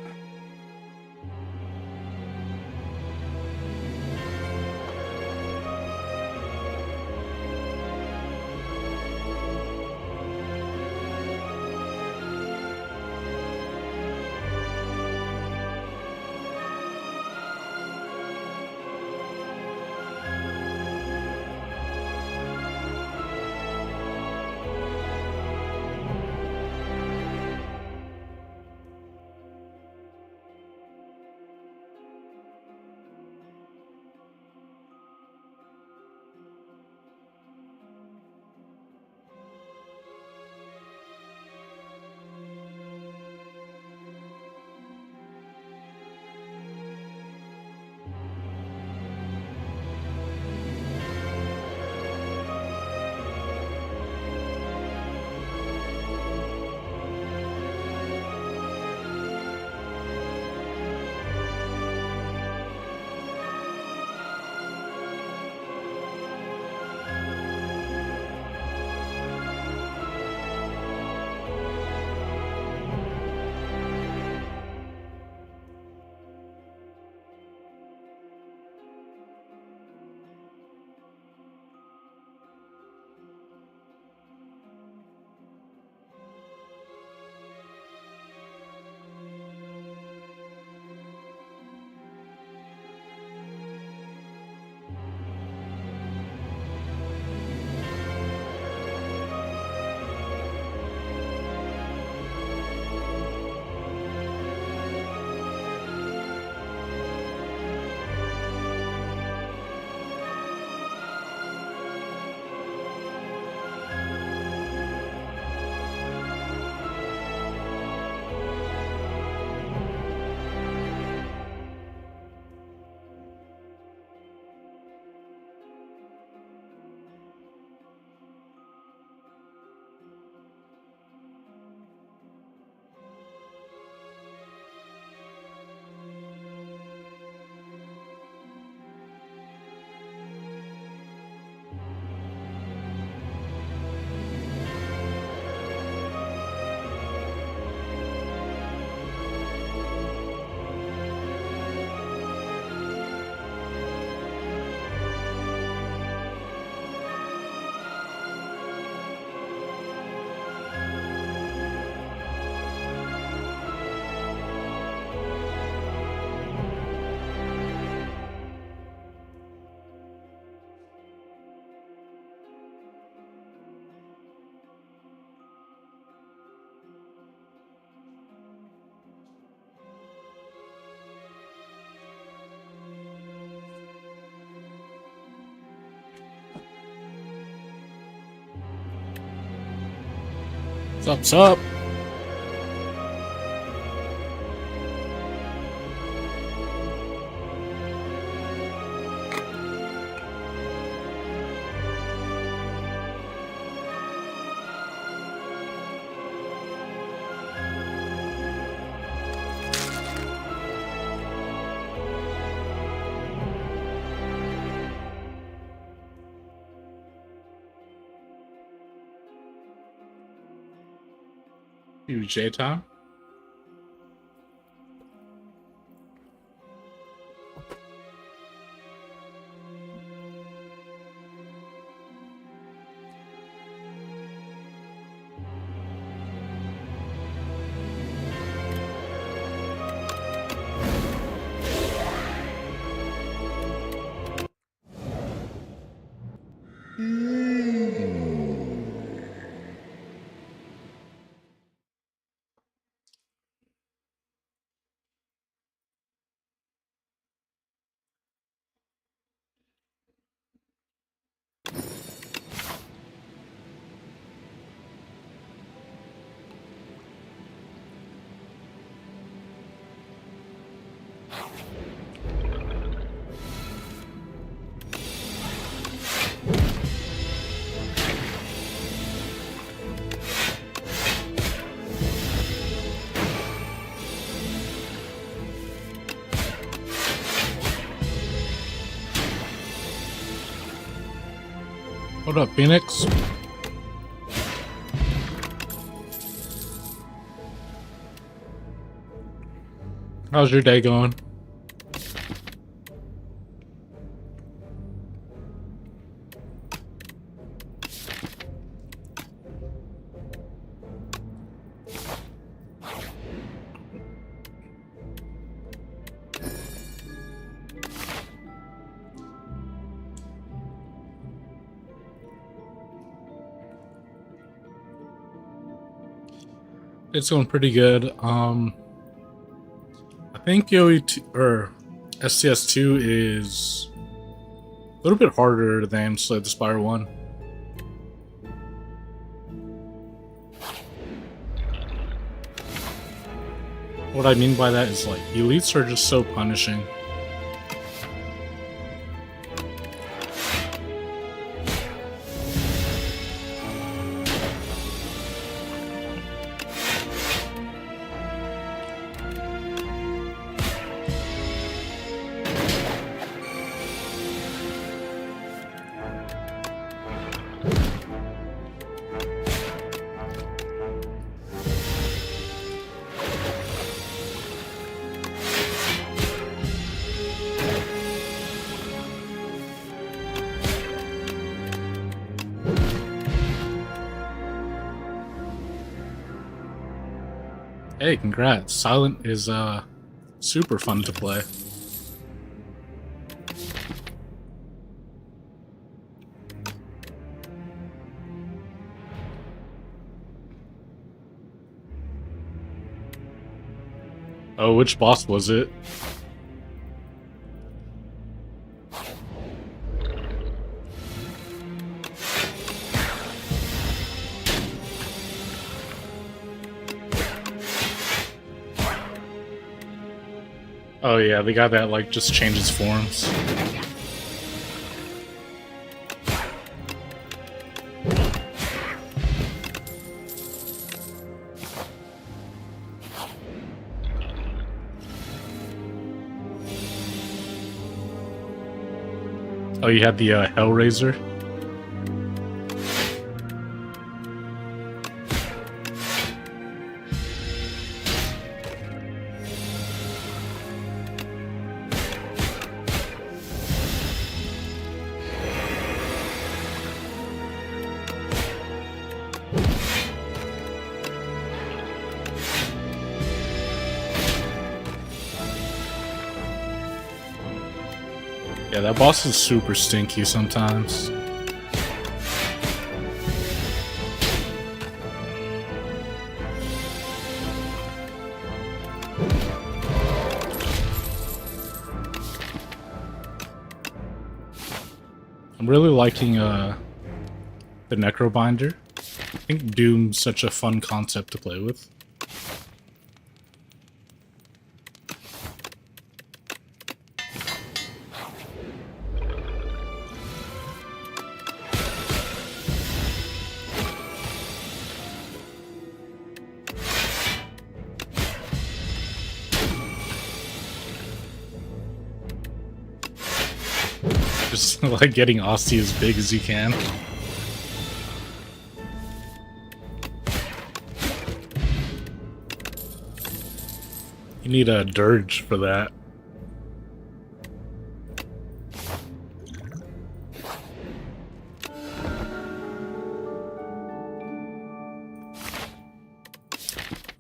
What's up? You J-Tom? What up, Phoenix? How's your day going? It's going pretty good. I think OE2 or STS2 is a little bit harder than Slay the Spire 1. What I mean by that is like elites are just so punishing. Hey, congrats. Silent is super fun to play. Oh, which boss was it? Oh yeah, the guy that like just changes forms. Oh, you had the Hellraiser? Yeah, that boss is super stinky sometimes. I'm really liking the Necrobinder. I think Doom's such a fun concept to play with. Just like getting Asti as big as you can. You need a dirge for that.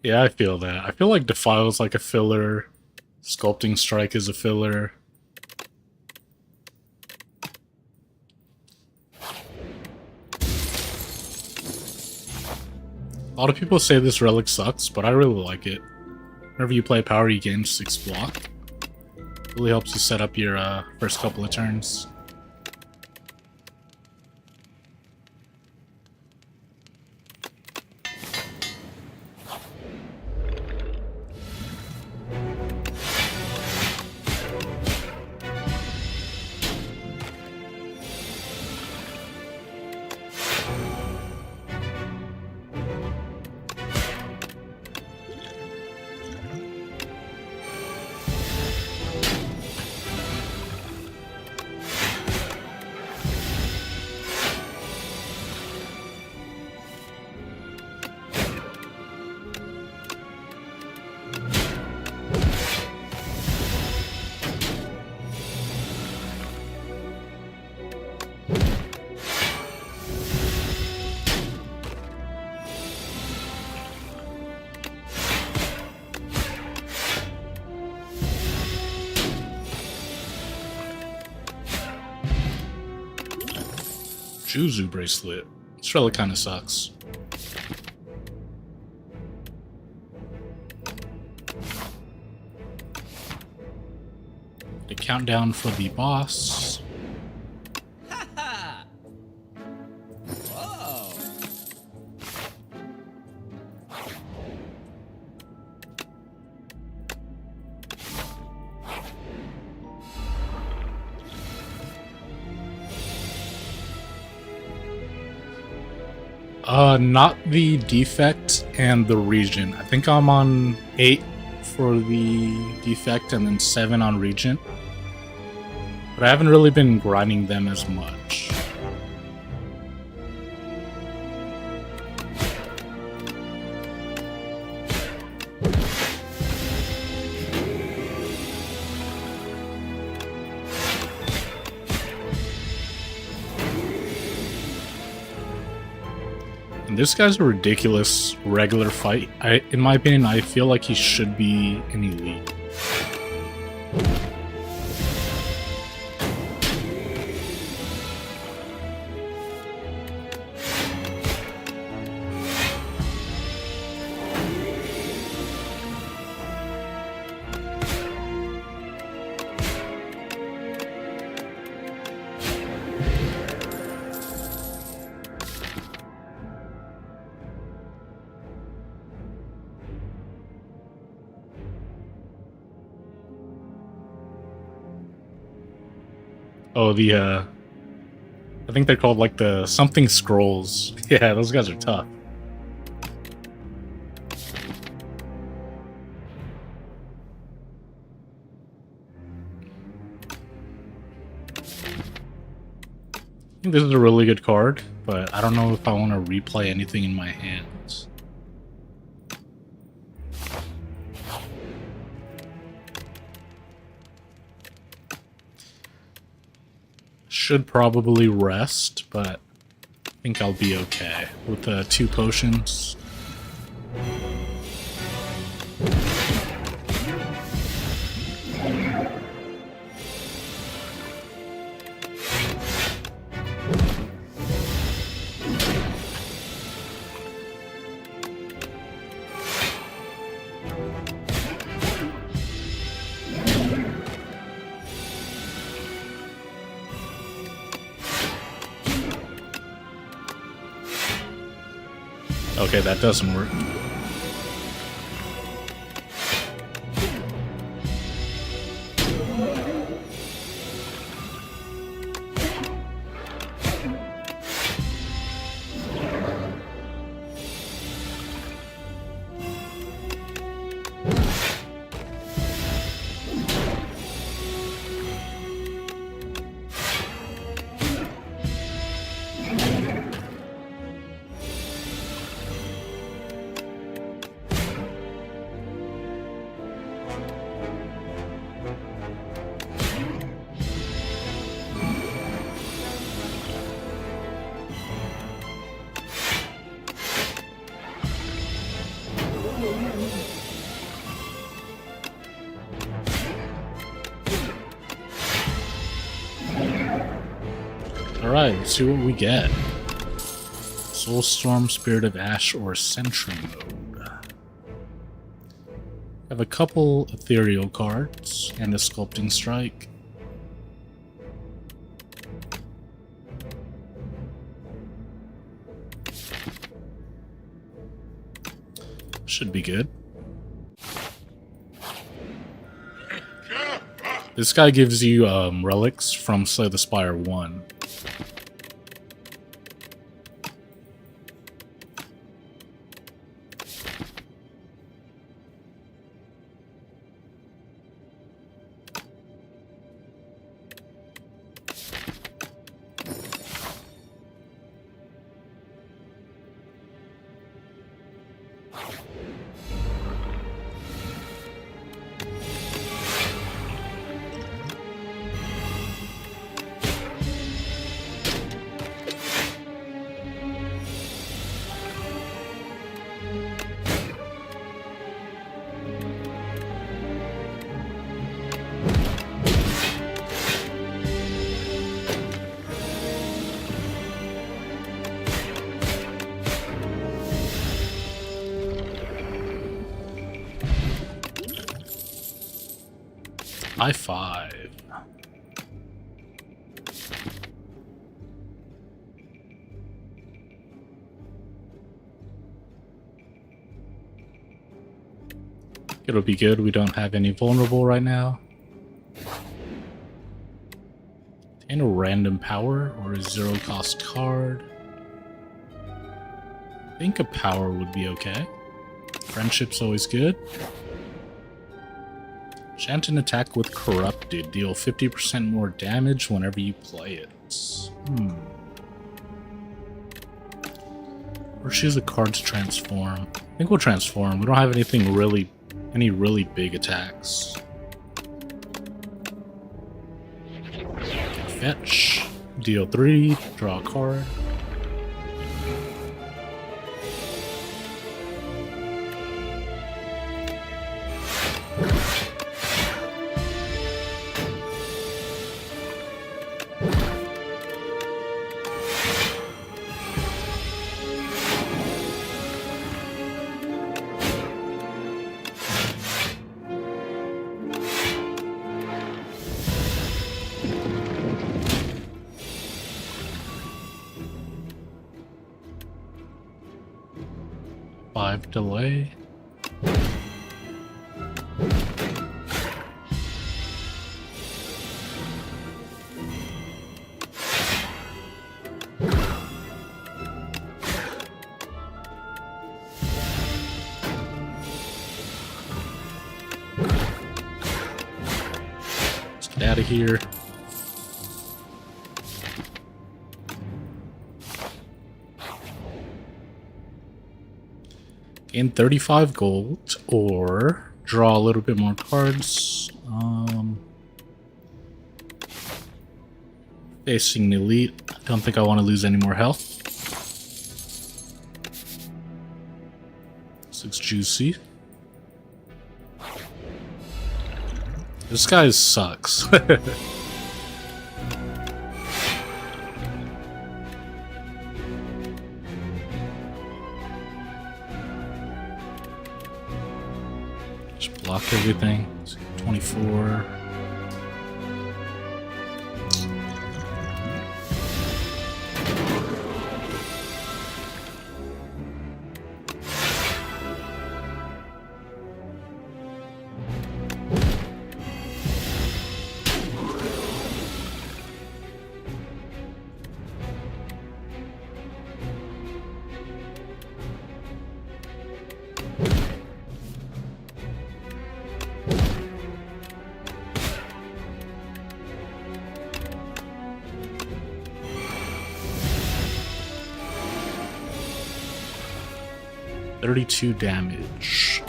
Yeah, I feel that. I feel like Defile's like a filler. Sculpting Strike is a filler. A lot of people say this relic sucks, but I really like it. Whenever you play power, you gain 6 block. Really helps you set up your first couple of turns. Juzu bracelet. This relic kind of sucks. The countdown for the boss. Not the defect and the region. I think I'm on 8 for the defect and then 7 on region. But I haven't really been grinding them as much. And this guy's a ridiculous regular fight. In my opinion, I feel like he should be an elite. Oh, I think they're called like the something scrolls. Yeah, those guys are tough. I think this is a really good card, but I don't know if I want to replay anything in my hands. Should probably rest, but I think I'll be okay with the 2 potions. Okay, that doesn't work. Alright, let's see what we get. Soulstorm, Spirit of Ash, or Sentry Mode. I have a couple ethereal cards and a Sculpting Strike. Should be good. This guy gives you relics from Slay the Spire 1. High five. It'll be good. We don't have any vulnerable right now. And a random power or a zero cost card. I think a power would be okay. Friendship's always good. Chant an attack with Corrupted. Deal 50% more damage whenever you play it. Or choose a card to transform. I think we'll transform. We don't have anything really, any really big attacks. Fetch. Deal 3. Draw a card. Delay. Let's get out of here. Gain 35 gold, or draw a little bit more cards. Facing the elite. Don't think I want to lose any more health. This looks juicy. This guy sucks. Block everything. 24. $32 damage.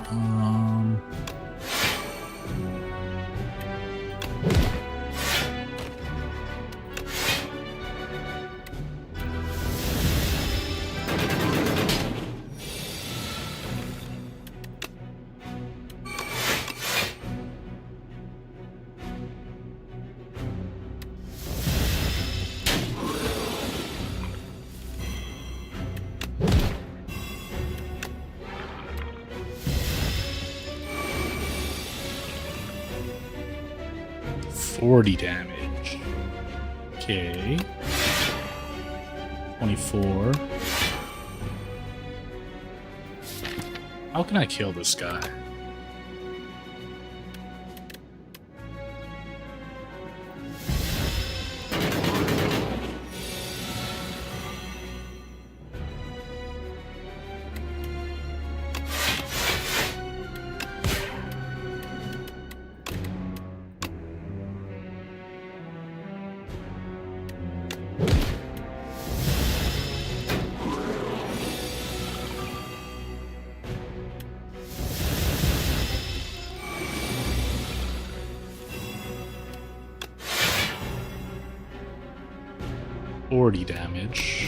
40 damage. Okay. 24. How can I kill this guy? Damage.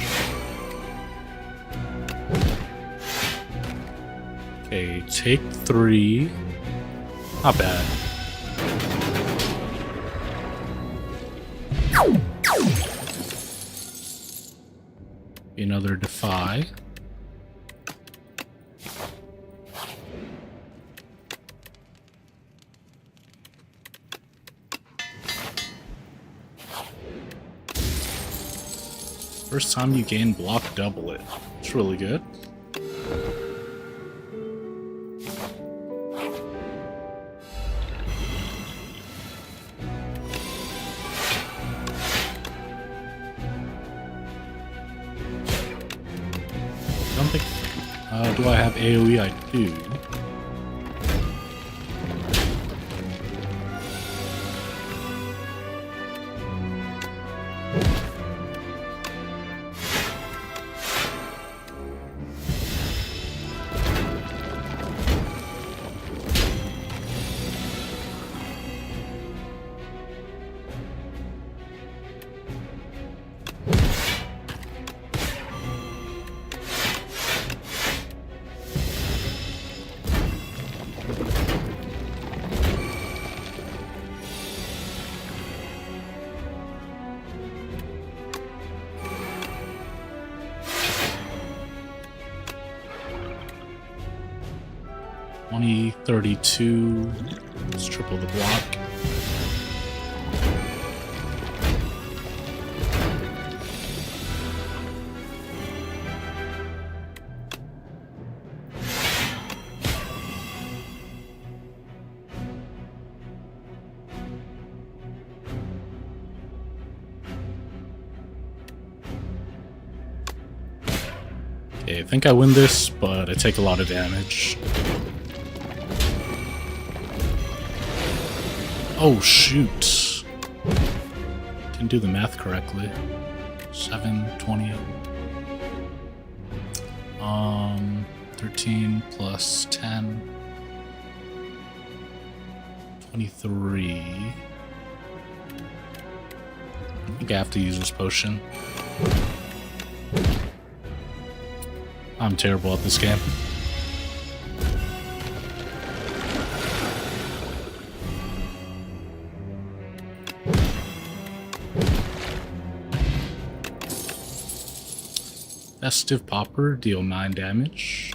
Okay, take 3. Not bad. Another defy. First time you gain block, double it. It's really good. I don't think... do I have AoE? I do. $20.32. Let's triple the block. Okay, I think I win this, but I take a lot of damage. Oh, shoot. Didn't do the math correctly. 7, 20. 13 plus 10. 23. I think I have to use this potion. I'm terrible at this game. Festive Popper, deal 9 damage.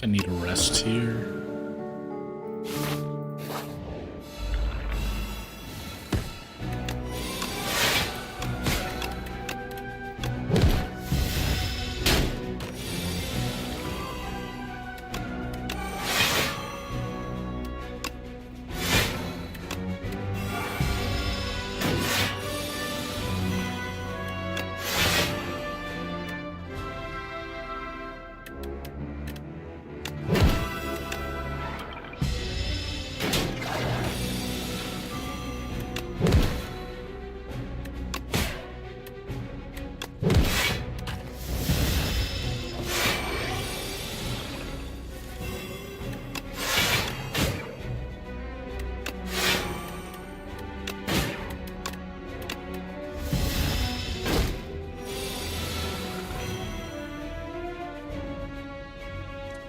I need a rest here.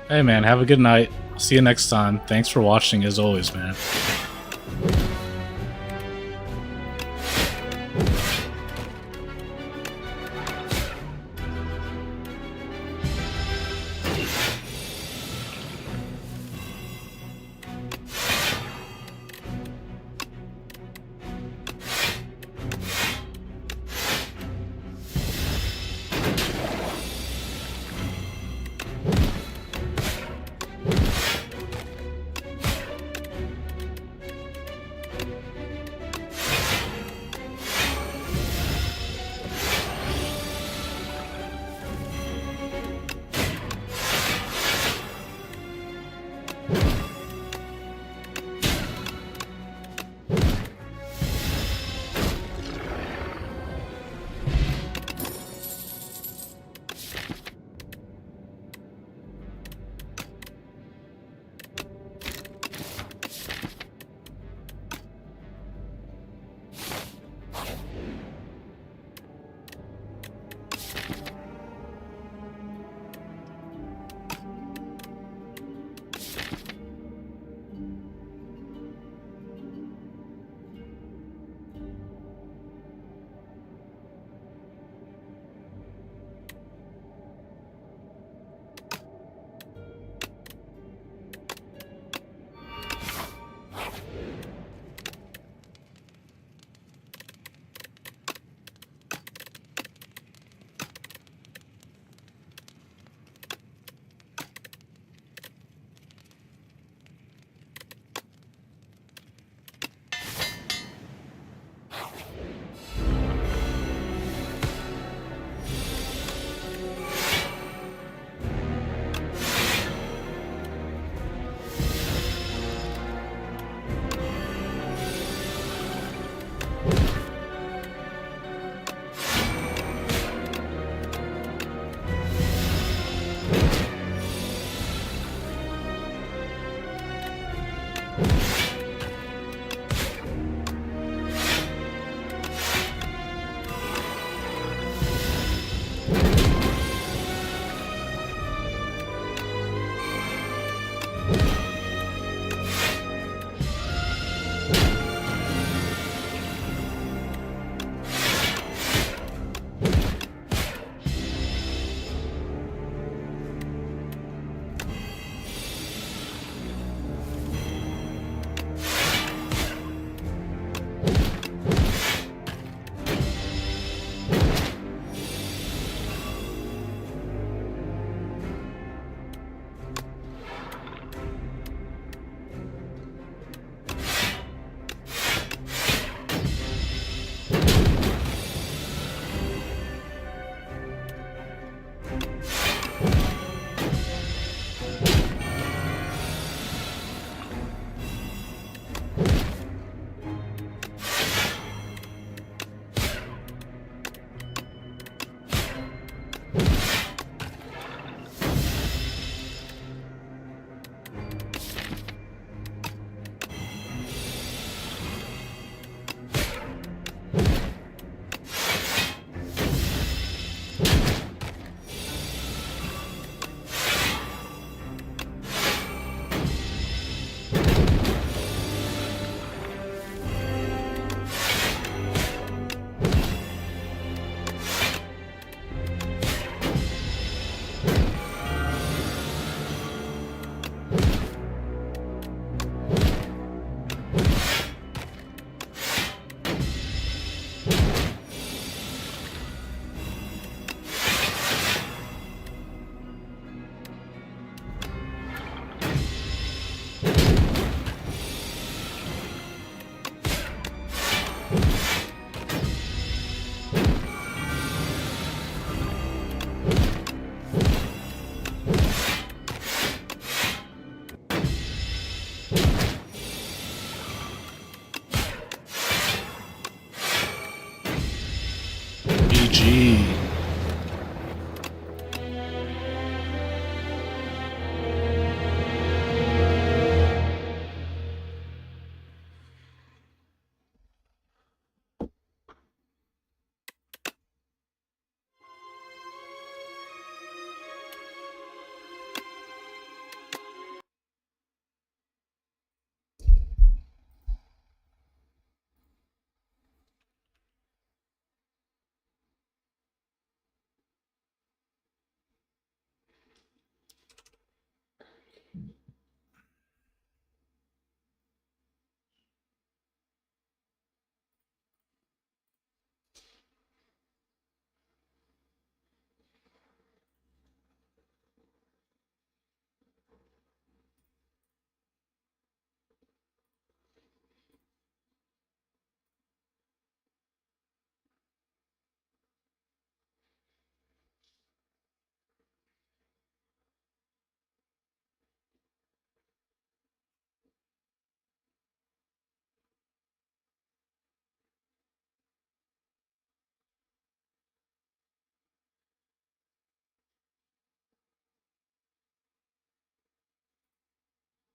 Hey man, have a good night. I'll see you next time. Thanks for watching as always, man.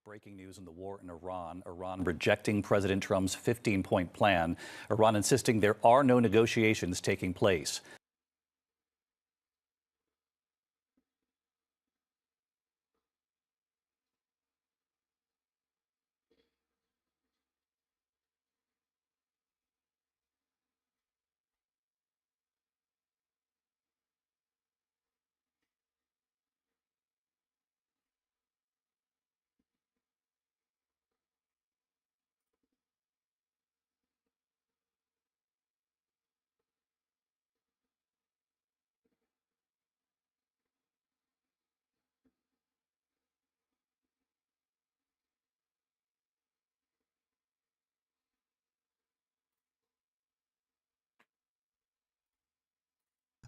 Breaking news in the war in Iran. Iran rejecting President Trump's 15-point plan. Iran insisting there are no negotiations taking place.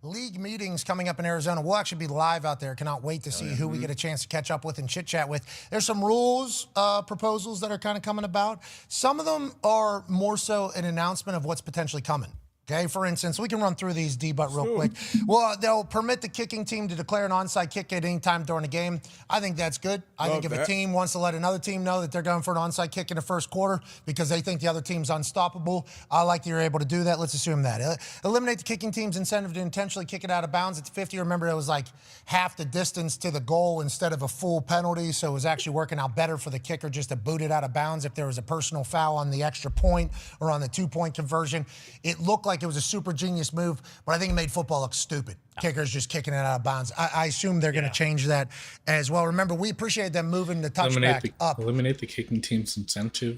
League meetings coming up in Arizona. We'll actually be live out there. Cannot wait to see who we get a chance to catch up with and chit-chat with. There's some rules proposals that are kind of coming about. Some of them are more so an announcement of what's potentially coming. Okay, for instance, we can run through these, D-Butt, real quick. Well, they'll permit the kicking team to declare an onside kick at any time during a game. I think that's good. I think if a team wants to let another team know that they're going for an onside kick in the first quarter because they think the other team's unstoppable, I like that you're able to do that. Let's assume that. Eliminate the kicking team's incentive to intentionally kick it out of bounds at the 50. Remember, it was like half the distance to the goal instead of a full penalty, so it was actually working out better for the kicker just to boot it out of bounds if there was a personal foul on the extra point or on the two-point conversion. It looked like it was a super genius move, but I think it made football look stupid. Kickers just kicking it out of bounds. I assume they're going to change that as well. Remember, we appreciate them moving the touchback up. Eliminate the kicking team's incentive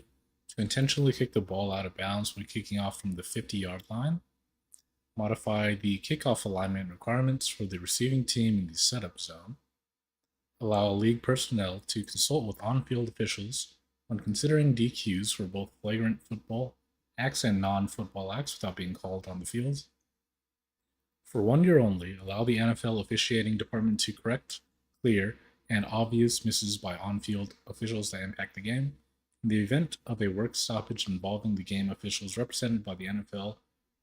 to intentionally kick the ball out of bounds when kicking off from the 50-yard line. Modify the kickoff alignment requirements for the receiving team in the setup zone. Allow league personnel to consult with on-field officials when considering DQs for both flagrant football acts and non-football acts without being called on the field. For 1 year only, allow the NFL officiating department to correct, clear, and obvious misses by on-field officials that impact the game. In the event of a work stoppage involving the game officials represented by the NFL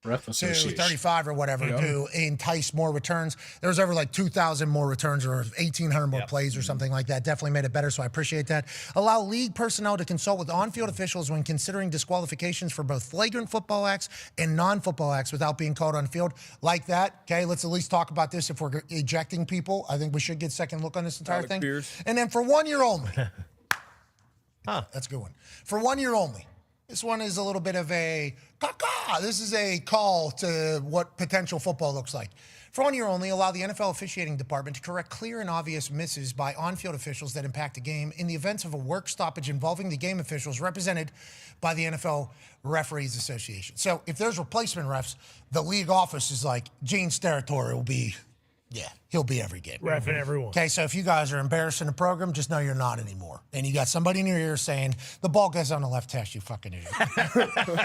Ref Association. 35 or whatever to entice more returns. There was over like 2,000 more returns or 1,800 more plays or something like that. Definitely made it better, so I appreciate that. Allow league personnel to consult with on-field officials when considering disqualifications for both flagrant football acts and non-football acts without being called on field. Like that, okay, let's at least talk about this. If we're ejecting people, I think we should get second look on this entire thing. And then for 1 year only. That's a good one. For 1 year only. This one is a little bit of a caca. This is a call to what potential football looks like. For 1 year only, allow the NFL officiating department to correct clear and obvious misses by on-field officials that impact the game in the event of a work stoppage involving the game officials represented by the NFL Referees Association. So if there's replacement refs, the league office is like, Gene Steratore will be, he'll be every game. Reffing everyone. Okay, so if you guys are embarrassing the program, just know you're not anymore. And you got somebody in your ear saying, the ball goes on the left hash, you fucking idiot.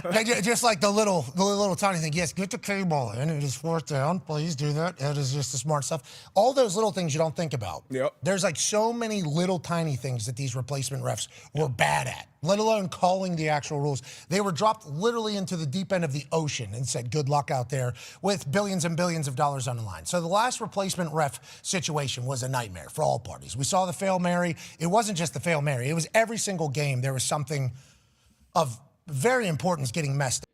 Okay, just like the little tiny thing. Yes, get the K-ball in. It is fourth down. Please do that. It is just the smart stuff. All those little things you don't think about. Yep. There's like so many little tiny things that these replacement refs were bad at, let alone calling the actual rules. They were dropped literally into the deep end of the ocean and said, good luck out there with billions and billions of dollars on the line. So the last replacement ref situation was a nightmare for all parties. We saw the Fail Mary. It wasn't just the Fail Mary. It was every single game. There was something of very importance getting messed up.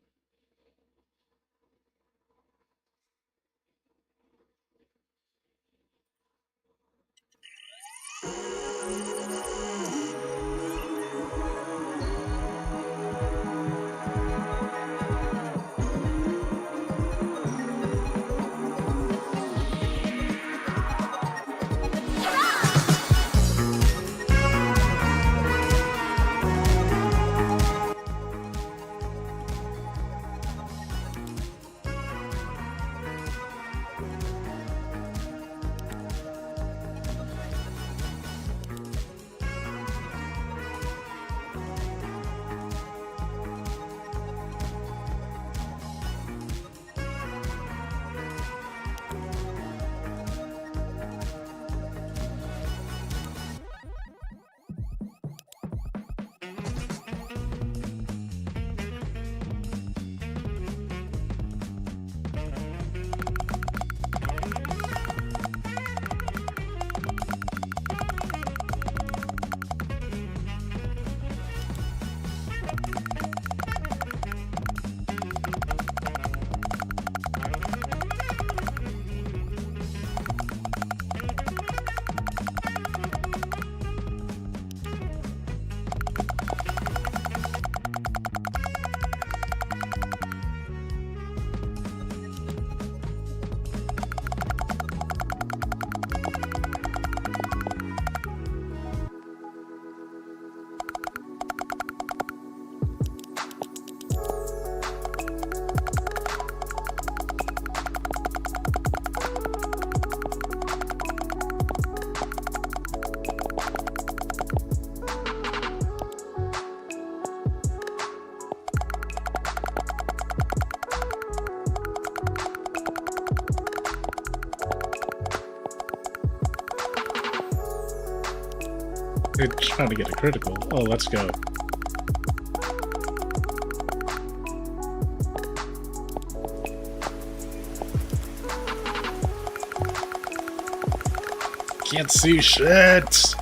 They're trying to get a critical. Oh, let's go. Can't see shit.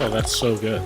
Oh, that's so good.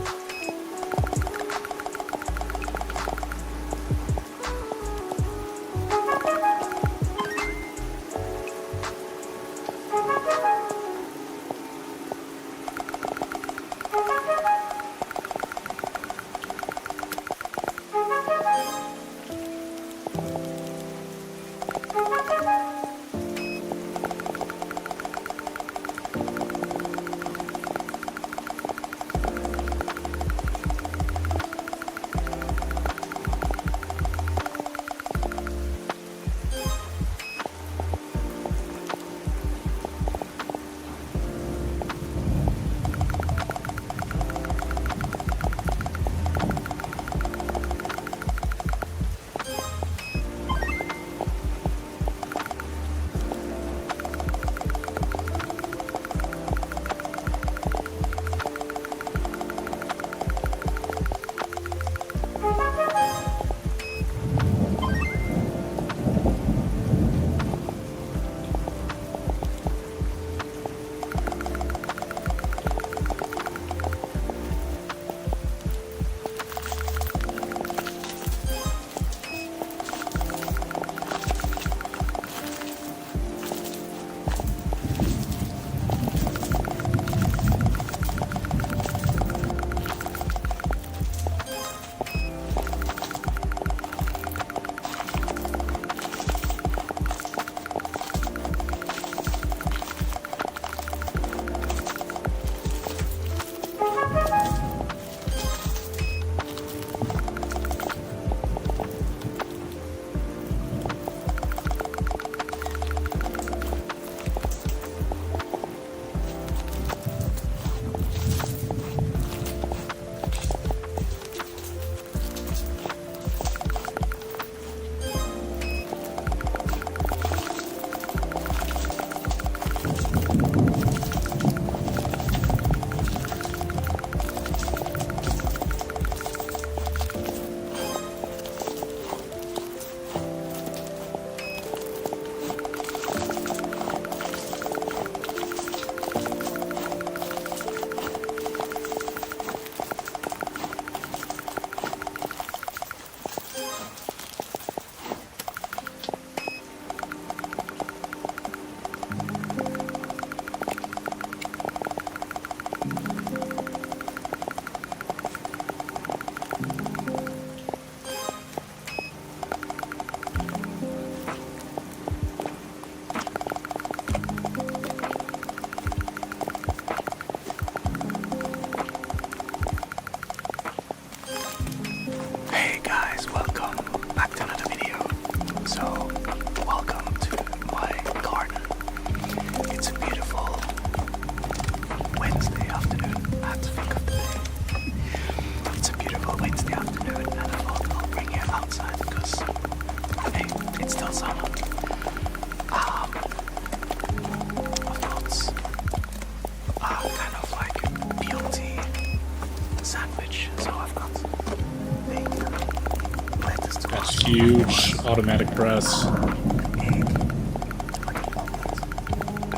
Huge automatic press.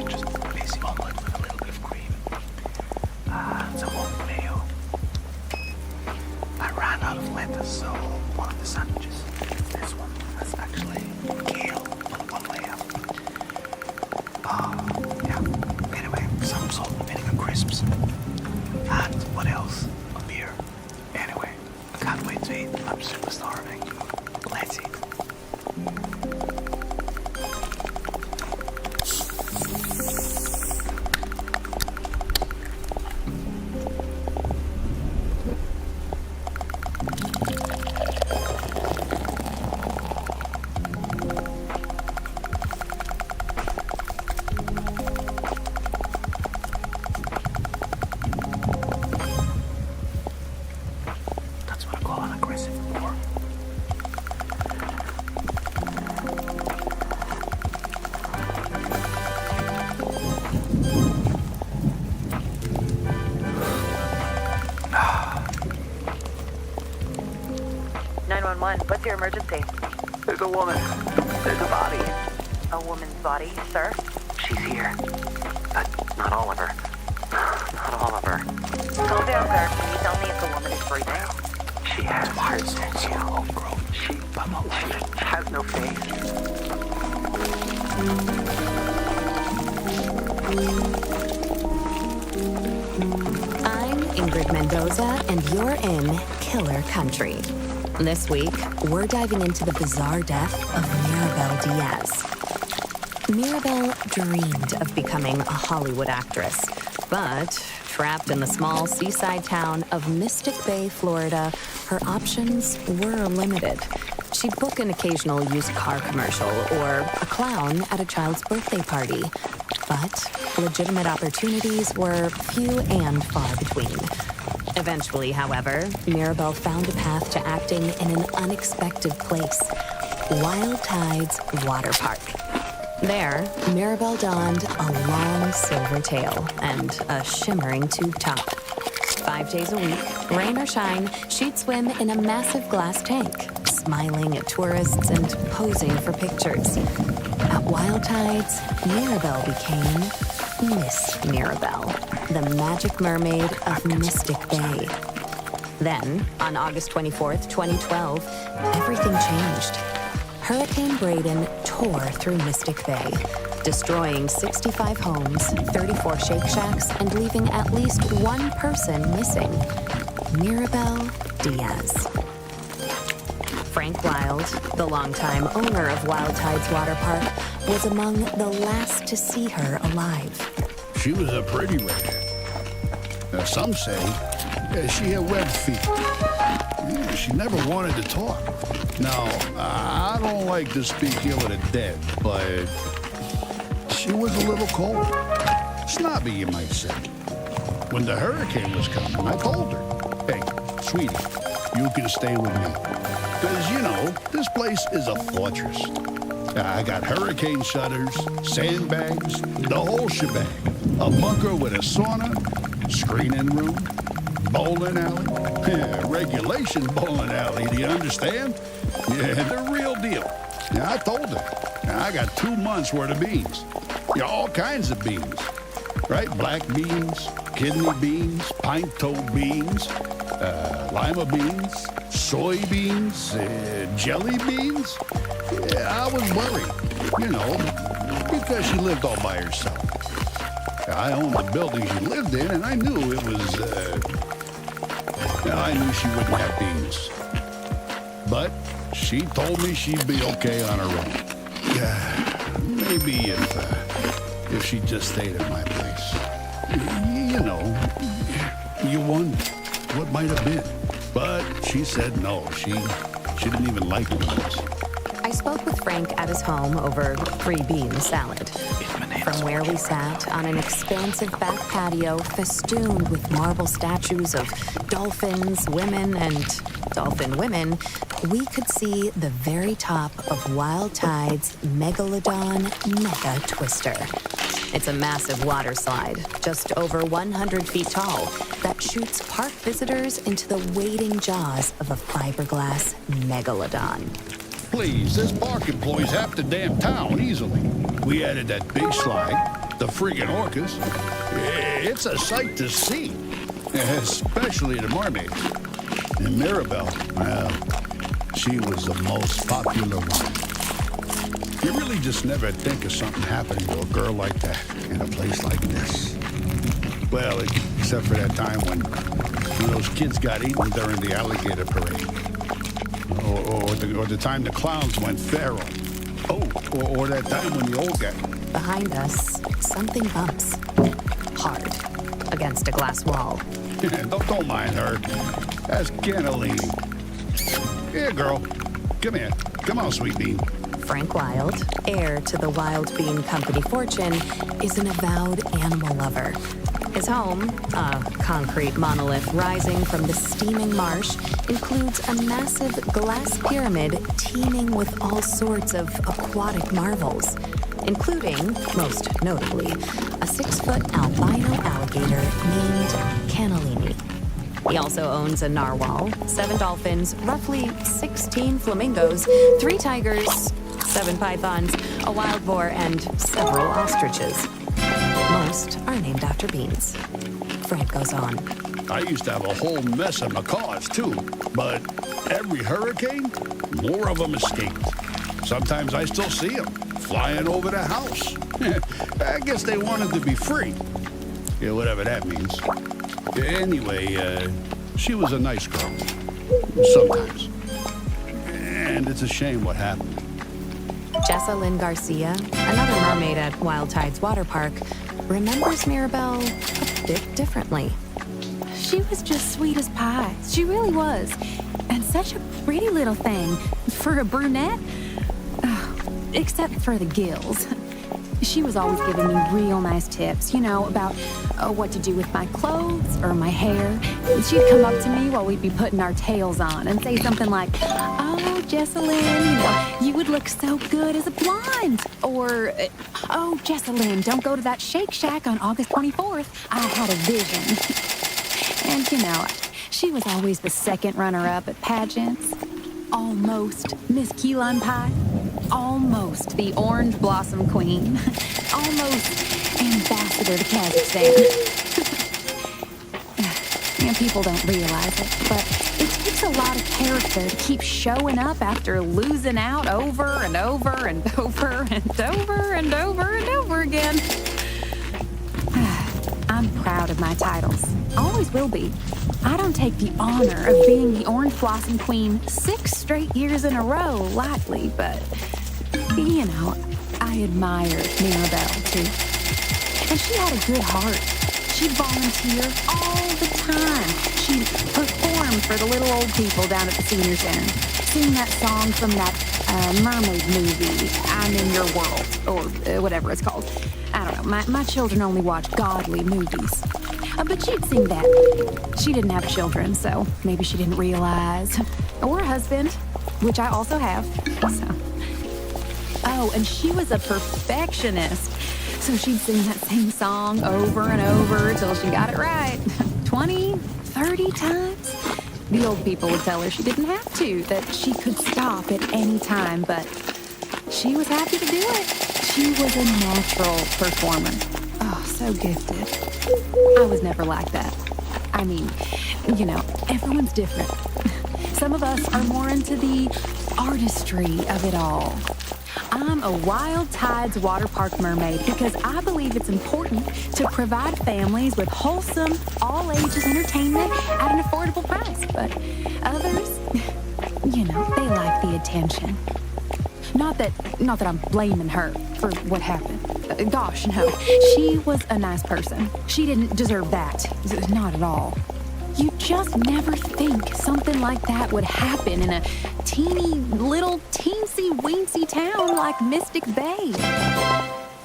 Just basic omelette with a little bit of cream. Some old mayo. I ran out of lettuce, so one of the sandwiches, this one, that's actually 911. What's your emergency? There's a woman. There's a body. A woman's body, sir? She's here. But not all of her. Not all of her. Calm down, sir. Can you tell me if the woman is breathing? She has heart tissue. She has no face. I'm Ingrid Mendoza, and you're in Killer Country. This week, we're diving into the bizarre death of Mirabel Diaz. Mirabel dreamed of becoming a Hollywood actress, but trapped in the small seaside town of Mystic Bay, Florida, her options were limited. She'd book an occasional used car commercial or a clown at a child's birthday party. But legitimate opportunities were few and far between. Eventually, however, Mirabel found a path to acting in an unexpected place, Wild Tides Water Park. There, Mirabel donned a long silver tail and a shimmering tube top. 5 days a week, rain or shine, she'd swim in a massive glass tank, smiling at tourists and posing for pictures. At Wild Tides, Mirabel became Miss Mirabel, the magic mermaid of Mystic Bay. Then, on August 24th, 2012, everything changed. Hurricane Braden tore through Mystic Bay, destroying 65 homes, 34 Shake Shacks, and leaving at least one person missing, Mirabel Diaz. Frank Wild, the longtime owner of Wild Tides Water Park, was among the last to see her alive. She was a pretty redhead. Some say she had web feet. She never wanted to talk. Now, I don't like to speak ill of the dead, but she was a little cold. Snobby, you might say. When the hurricane was coming, I told her, hey, sweetie, you can stay with me. Because, you know, this place is a fortress. I got hurricane shutters, sandbags, the whole shebang. A bunker with a sauna, screening room, bowling alley. Regulation bowling alley, do you understand? Yeah, the real deal. Yeah, I told her. I got 2 months worth of beans. Yeah, all kinds of beans. Right? Black beans, kidney beans, pint-toe beans, lima beans, soybeans, jelly beans. Yeah, I was worried, you know, because she lived all by herself. I owned the building she lived in, and I knew it was, I knew she wouldn't have beans. But she told me she'd be okay on her own. Maybe if she just stayed at my place. You know, you wonder what might have been. But she said no, she didn't even like beans. I spoke with Frank at his home over 3 bean salad. From where we sat on an expansive back patio festooned with marble statues of dolphins, women, and dolphin women, we could see the very top of Wild Tide's Megalodon Mega Twister. It's a massive water slide, just over 100 feet tall, that shoots park visitors into the waiting jaws of a fiberglass megalodon. Please, this park employs half the damn town easily. We added that big slide, the friggin' orcas. It's a sight to see, especially the mermaids. And Mirabel, well, she was the most popular one. You really just never think of something happening to a girl like that in a place like this. Well, except for that time when those kids got eaten during the alligator parade. Or the time the clowns went feral. Or that time when the old guy... Behind us, something bumps. Hard. Against a glass wall. Don't mind her. That's Cannellini. Here, girl. Come here. Come on, sweet bean. Frank Wild, heir to the Wild Bean Company fortune, is an avowed animal lover. His home, a concrete monolith rising from the steaming marsh, includes a massive glass pyramid teeming with all sorts of aquatic marvels, including, most notably, a 6-foot albino alligator named Cannellini. He also owns a narwhal, 7 dolphins, roughly 16 flamingos, 3 tigers, 7 pythons, a wild boar, and several ostriches. Most are named after Beans. Fred goes on. I used to have a whole mess of macaws, too. But every hurricane, more of them escaped. Sometimes I still see them flying over the house. I guess they wanted to be free. Yeah, whatever that means. Anyway, she was a nice girl. Sometimes. And it's a shame what happened. Jessa Lynn Garcia, another mermaid at Wild Tides Water Park, remembers Mirabelle a bit differently. She was just sweet as pie. She really was. And such a pretty little thing. For a brunette? Except for the gills. She was always giving me real nice tips, you know, about what to do with my clothes or my hair. She'd come up to me while we'd be putting our tails on and say something like, "Oh, Jessalyn, you would look so good as a blonde." Or, "Oh, Jessalyn, don't go to that Shake Shack on August 24th. I had a vision." And, you know, she was always the second runner-up at pageants. Almost Miss Key Lime Pie. Almost the Orange Blossom Queen. Almost Ambassador to Kazakhstan. And people don't realize it, but it takes a lot of character to keep showing up after losing out over and over and over and over and over and over again. I'm proud of my titles. Always will be. I don't take the honor of being the Orange Blossom Queen 6 straight years in a row lightly, but, you know, I admired Mirabelle, too. And she had a good heart. She'd volunteer all the time. She'd perform for the little old people down at the senior center. Sing that song from that mermaid movie, I'm in Your World, or whatever it's called. I don't know. My children only watch godly movies. But she'd sing that. She didn't have children, so maybe she didn't realize. Or a husband, which I also have. So. Oh, and she was a perfectionist. So she'd sing that same song over and over till she got it right. 20, 30 times. The old people would tell her she didn't have to, that she could stop at any time, but she was happy to do it. She was a natural performer. Oh, so gifted. I was never like that. I mean, you know, everyone's different. Some of us are more into the artistry of it all. I'm a Wild Tides Water Park mermaid because I believe it's important to provide families with wholesome, all-ages entertainment at an affordable price. But others, you know, they like the attention. Not that I'm blaming her for what happened. Gosh, no. She was a nice person. She didn't deserve that. Not at all. You just never think something like that would happen in a teeny little teensy-weensy town like Mystic Bay.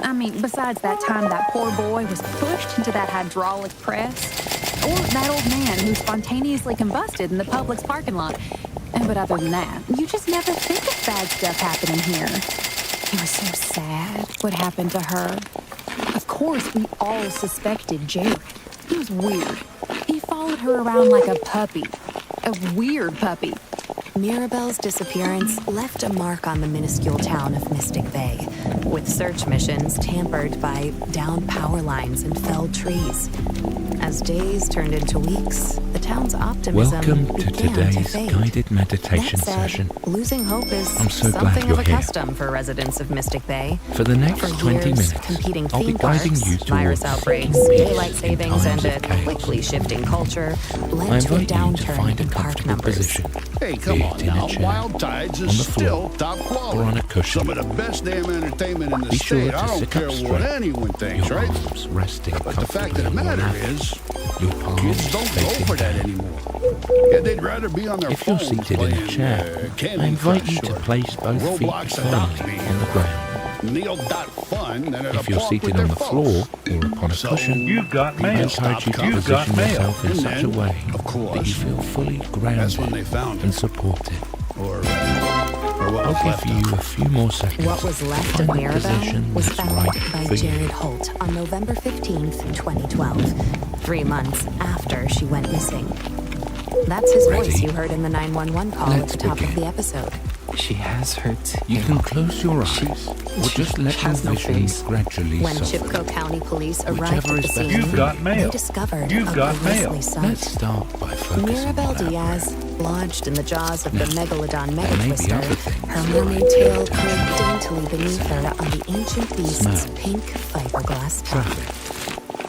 I mean, besides that time that poor boy was pushed into that hydraulic press, or that old man who spontaneously combusted in the Publix parking lot. But other than that, you just never think of bad stuff happening here. It was so sad what happened to her. Of course, we all suspected Jared. He was weird. He followed her around like a puppy. A weird puppy. Mirabelle's disappearance left a mark on the minuscule town of Mystic Bay, with search missions tampered by downed power lines and felled trees. As days turned into weeks, the town's optimism Welcome to began to today's fade. guided meditation That said, session. losing hope is I'm so glad something you're of a here. custom for residents of Mystic Bay. For the next For 20 years, minutes, competing I'll be theme guiding parks, you towards virus outbreaks, peace daylight in savings, and times a of chaos. quickly shifting culture I led to a invite you to downturn find a in park comfortable numbers. position. Hey, come Be on it in a now. chair, Wild Tides on is the still floor, top quality. or on a cushion. Some of the best damn entertainment in the Be sure state. to I don't sit care up what straight. anyone thinks, Your right? arms resting But the fact comfortably of the on your matter lap. is, Your palms kids don't go facing for that down. anymore. Yeah, they'd rather be on their If you're phones seated in playing a chair, Candy I invite Crush you to or place both feet Roblox firmly Adopt Me on the ground. Neil.fun and at If a you're park seated with on their the folks. floor or upon a So, cushion, You've got I mail. encourage you to You've got position mail. yourself in And such a then, way of that course, you feel fully that's grounded when they found and it. supported. Or what was I'll left give of you it. a few more seconds. What was left to of find a Mirabelle position was that's found right by for you. Jared Holt on November 15th, 2012, 3 months after she went missing. That's his voice Ready? you heard in the 911 call at Let's the top begin. of the episode. She has her tail. You can close your eyes, or just let your has no vision face. gradually When soften. Chipko County police arrived Whichever at the is better. scene, You've got mail. they discovered You've a got mail. grisly sight. Let's start by focusing Mirabelle on that. Diaz, lodged in the jaws of the Now, Megalodon there may be Megatwister, other things her you're mermaid tail curled daintily beneath her on the ancient beast's Smell. pink fiberglass top. Traffic.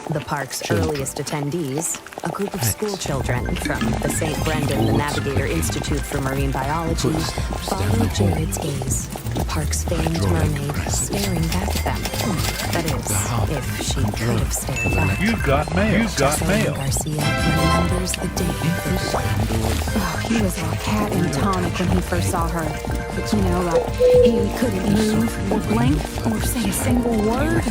The park's Children. earliest attendees, a group of Pets. school children from the St. Brendan the Boards. Navigator Institute for Marine Biology, Footsteps down the followed hall. Jared's gaze, the park's famed Drawing mermaid breath. staring back at them. That heart. is, if she could have stared back. You've got mail. You've got Jocelyn mail. Garcia remembers the day first. Oh, he was all cat and tonic when he first saw her. You know, like he couldn't move or blink or say a single word.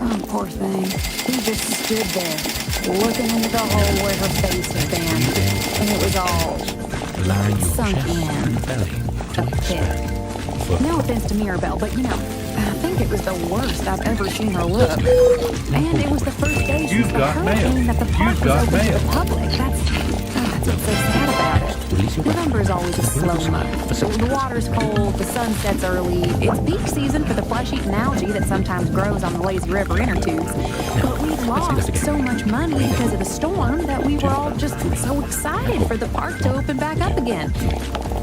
Oh, poor thing. He just stood there, looking into the hole where her face had been. And it was all Allowing your sunk chest in. and belly to a expand. pit. No offense to Mirabelle, but you know, I think it was the worst I've ever seen her look. And it was the first day since You've the got mail. hurricane that the park You've was got open to mail. the public. That's what's so sad about it. Release your November is always a slow month. The water's cold, the sun sets early. It's peak season for the flesh-eating algae that sometimes grows on the lazy river inner tubes. But we lost so much money because of the storm that we were all just so excited for the park to open back up again.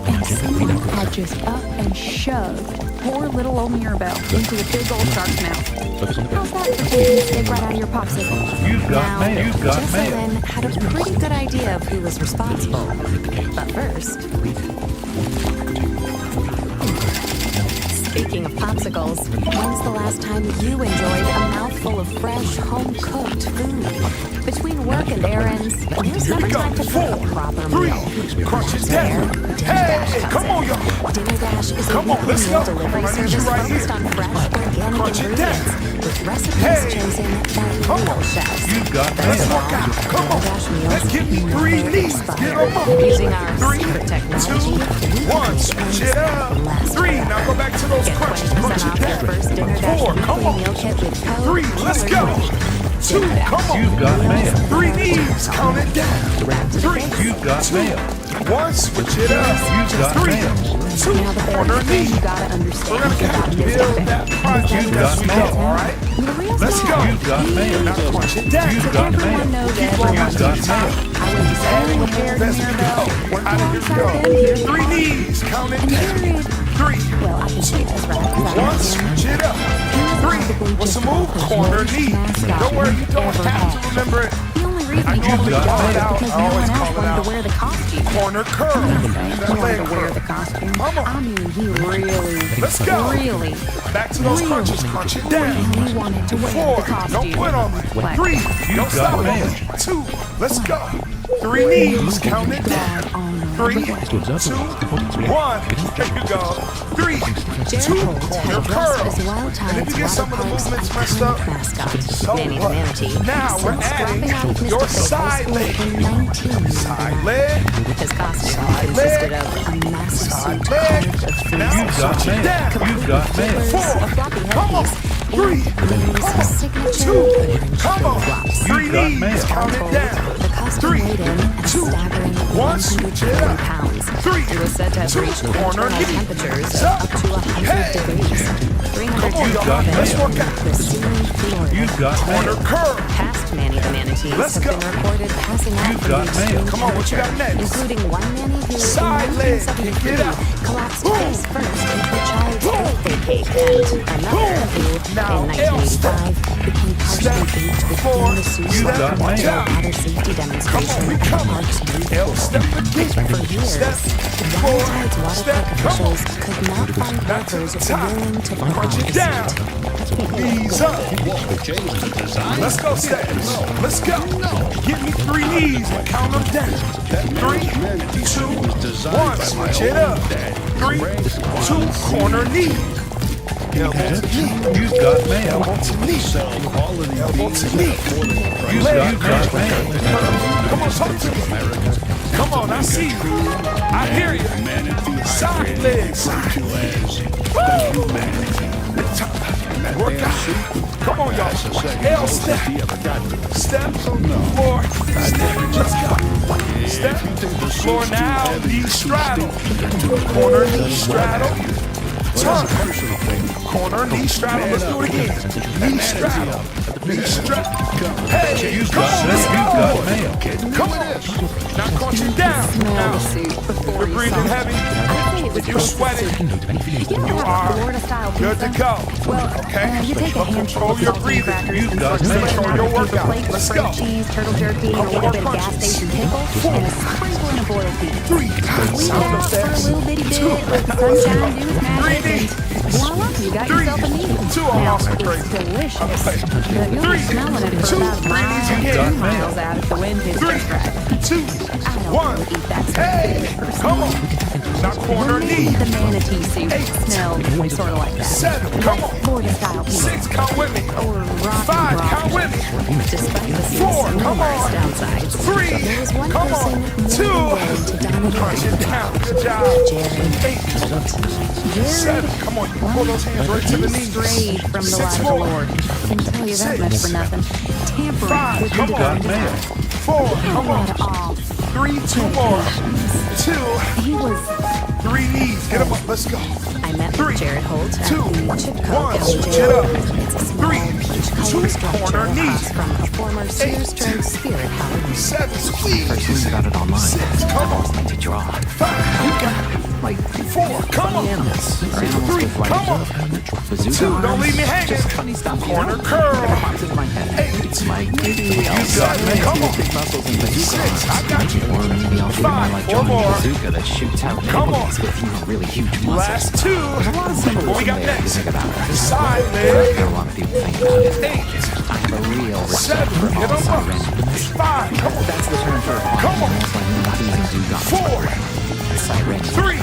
And someone had just up and shoved poor little old Mirabelle into a big old shark's mouth. Focus on the How's breath. that for taking the stick right out of your popsicle? You've got Now, mail. You've got mail. Jocelyn had a pretty good idea of who was responsible. But first, speaking of popsicles, when's the last time you enjoyed a mouthful of fresh, home-cooked food? Between work and errands, there's never time to cook a proper meal. Crunch it There, down. Dinner Hey, Dash come comes on, in. y'all. Dinner Dash is a Come on, weekly let's meal go. delivery I need you service right focused here. on fresh, organic Crunch it ingredients down. with recipes Hey, chosen by come real on. chefs. You've got Let's mail. work out. Come on. Dinner Dash meals Let's give me never 3 knees. expire. Get 'em up. Using our 3, secret 2, technology, we 1. can Switch make it up. last 3. forever. Now go back to those Get crunches. 20% Crunch off it your down. first Dinner Dash 4. Come weekly on. meal kit with code 3. Let's go. 2. Dinner Dash. Come on. You've got mail. 3 knees. Count it down. 3. You've got mail. 1. Switch it up. You've got 3. mail. 2. Now, the Corner very thing knee. you gotta understand We're gonna about have to this build thing that project You've as got we go, mail. all right? The real Let's thing go. You've got mail. Now crunch it down. You've got mail. Everyone knows that You've everyone got knows. mail. I would be staring at Jared and Let's Mirabelle. go. Working Out of here we alongside go. them, here's the 3 park. knees. Count it And down. Jared, 3. well, I can say this, right? 'Cause I 1. know him. Switch it up. 3. What's the move? Corner knee. Don't worry, you don't have to remember it. The only reason I he normally did it call it was out. because I no one always else call it wanted out. to wear the costume. Corner curl. He That wanted leg to wear curl. the costume. Come on. I mean, he really, Let's go. really, Back to those crunches. Crunch it down. really wanted to wear 4. the costume. Don't quit on me. Like, 3. Don't got stop mail. on me. 2. Let's go. 3 knees. Count it down. God honor. 3, 2, 1. There you go. 3, 2. Jared Holt Corner had dressed curl. as Wild And if Tide's you get some of the water movements park's messed up, iconic mascot, so Manny the what? Manatee, Now we're since adding dropping out of your Mr. Fay side High leg. School in 1999. Side leg. His costume Side consisted leg. of a massive Side suit leg. carved of fleece, Now You've got switch it mail. down. You've got mail. 4. a floppy Come on. headpiece, 3. Manny's signature 2. orange Come on. flip-flops. 3 You've got knees. mail. Count it down. The costume 3, weighed in at a 2, staggering 1. Switch it 140 up. pounds. 3, It was said to have 2. reached Corner internal knee. temperatures of Up. up to 100 Hey. degrees. 300 Come on, y'all. got Let's mail. work out. the ceiling floor. You've got Corner mail. curl. Past Manny the Manatees Let's have go. been reported passing out You've from got the mail. extreme Come on, what you got temperature, next? including one Manny who Side in leg. 1973 Get out. collapsed Boom. face first into a child's Boom. birthday cake, and another who, Now, in L step. 1985, became partially Step. baked with 4. the suit You've got after mail. a water safety Come demonstration on, we at the coming. park's youth L step again. for years, Step. Wild 4. Tide's water Step. park Come on. officials could not find Back to workers the top. willing to Crunch provide it the down. suit. Knees up. Let's go, steps. Let's go. Give me 3 knees and count them down. 3, 2, 1. Switch it up. 3, 2. Corner knee. Elbow to knee. You've got mail. Elbow to knee. Elbow to knee. You've got mail. Come on, talk to me. Come on, I see you. I hear you. Side legs. Woo! Work out. Come on, y'all. L step. Step. 4. Step. Let's go. Step. Floor now. Knee straddle. Corner, knee straddle. Turn. Corner, knee straddle. Let's do it again. Knee straddle. Knee straddle. Hey, you go. Let's go. Come on. Now crunch it down. Now, you're breathing heavy. You're sweating. You are good to go. Okay? But control your breathing. Control your workout. Let's go. Cheese, turtle jerky, and a little bit of gas station pickle, and a sprinkling of boiled beef. 3. Squeeze out for a little bitty bit, let the sunshine do its magic, and voila, you got yourself a meal. Now, it's delicious, but you'll be smelling it for about a mile, 2 miles out if the wind hits just right. 2, I don't 1. really eat that Hey, stuff. come on. Now corner knee. The manatee suit smelled sort of like that. 7, come on. Florida style pizza. 6, count with me. Or rock 5, count with me. Despite the 4, come on. downsides. 3, There was one come person on. more 2, than willing to dominate crunch it down. Good job. 8, Jared 7, come on. You pull those hands right to the knees. strayed from the 6 light of the more. Lord. Can tell you that much for nothing. Tampering 5, with come on. individuals. 4, come on. Off. 3, 2 more. 2, He was. 3 knees. Get them up. Let's go. I met 3, with Jared Holt at 2, the Chipco 1. County Switch Jail. it up. It's a small 3, peach-colored 2, structure corner knee. across from a former Sears Trend Spirit Halloween. 7, squeeze. First learned about it online. 6, come on. To draw. 5, you got it. Like 4, come on. animals. Or 3, animals with like come on. bazooka 2, don't arms. leave me hanging. Just funny stuff, you Corner know? curl. It pops in my head. 8, Like maybe I'll got it. Come on. big muscles and bazooka 6, I arms. got you. Or maybe I'll do 5, more like 4 Johnny more. Bazooka that shoots out Come on. enemies with, really huge muscles. Last 2. There's a lot of symbolism What we got there if you next? think about it. Side I leg. know a lot of people think about it. 8, I have a real respect 7, for get all them side up. randomness. 5, come on. That's the term for Come on. animals like monkeys and dugongs. 4, Side randomness. 3,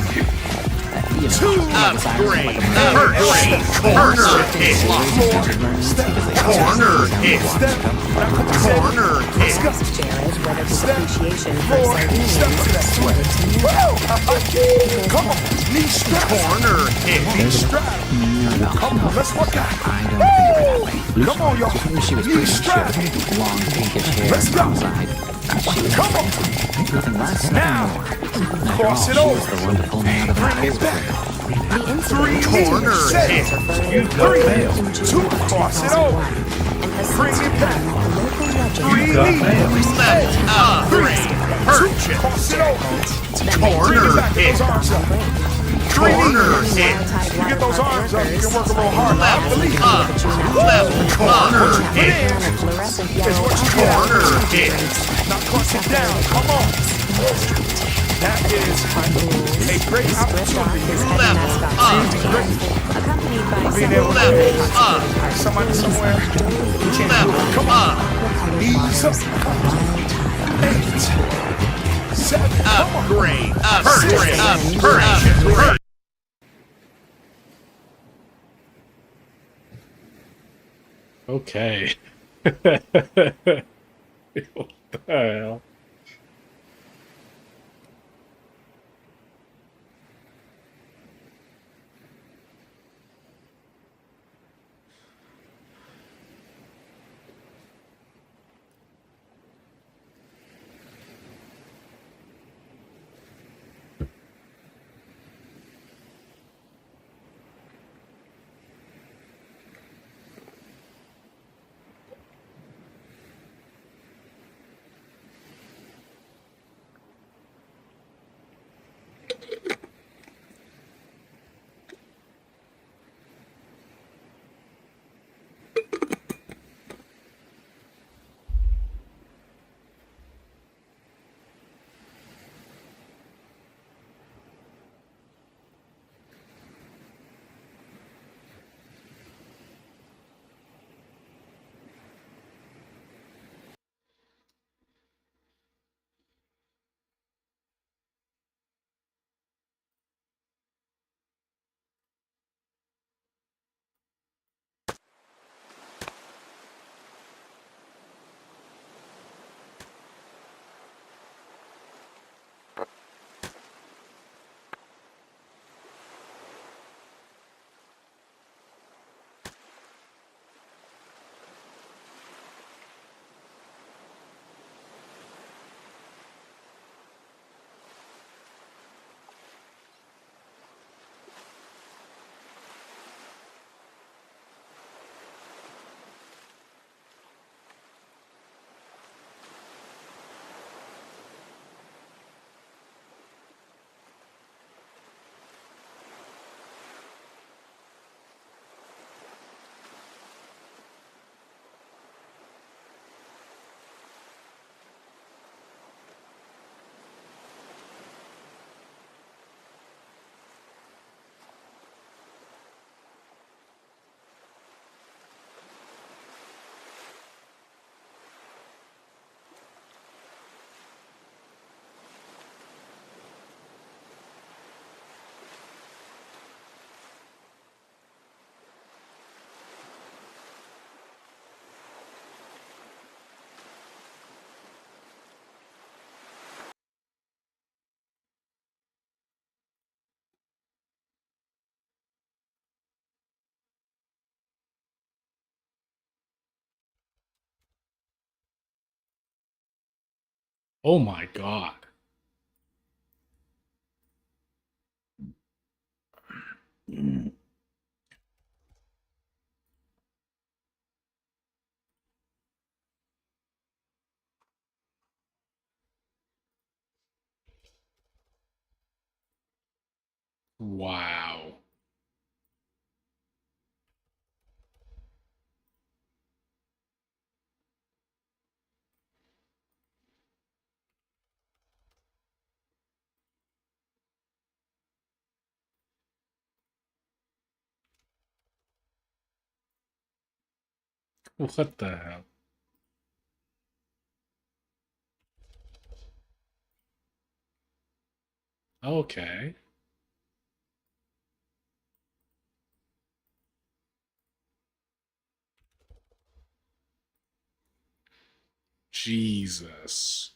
You 2, know, like a side upgrade. like a bird. Corner hit. Corner hit. Corner hit. Jared, whether his Step. appreciation for 4, Sardinians step to that sweat. Woo! Come on. Knee strap. Corner hit. Knee strap. No, Come on, let's work out. I don't think of it that way. Come on, y'all. She was Knee pretty strap. sure. Long pinkish hair Let's go. outside. She was Come on. nothing less, nothing Now. more. After Cross all, it she over. was the one that pulled me out of that Bring it hole. back. The 3, incident corner hit. 3, 2, cross it over. Bring it back. 3 knees. Left upgrade. Purchase. Cross it over. Corner hit. Those arms up. 3 knees. You get those arms up, you can work a little harder. I believe you. Left corner hit. It's what you corner hit. Now cross it down. Come on. That is a great opportunity. Level up. Being able to level up. Somebody somewhere. Level up. Ease up. 8, 7. Upgrade. Upgrade. Upgrade. Okay. What the hell? Oh my god. Wow. What the hell? Okay. Jesus.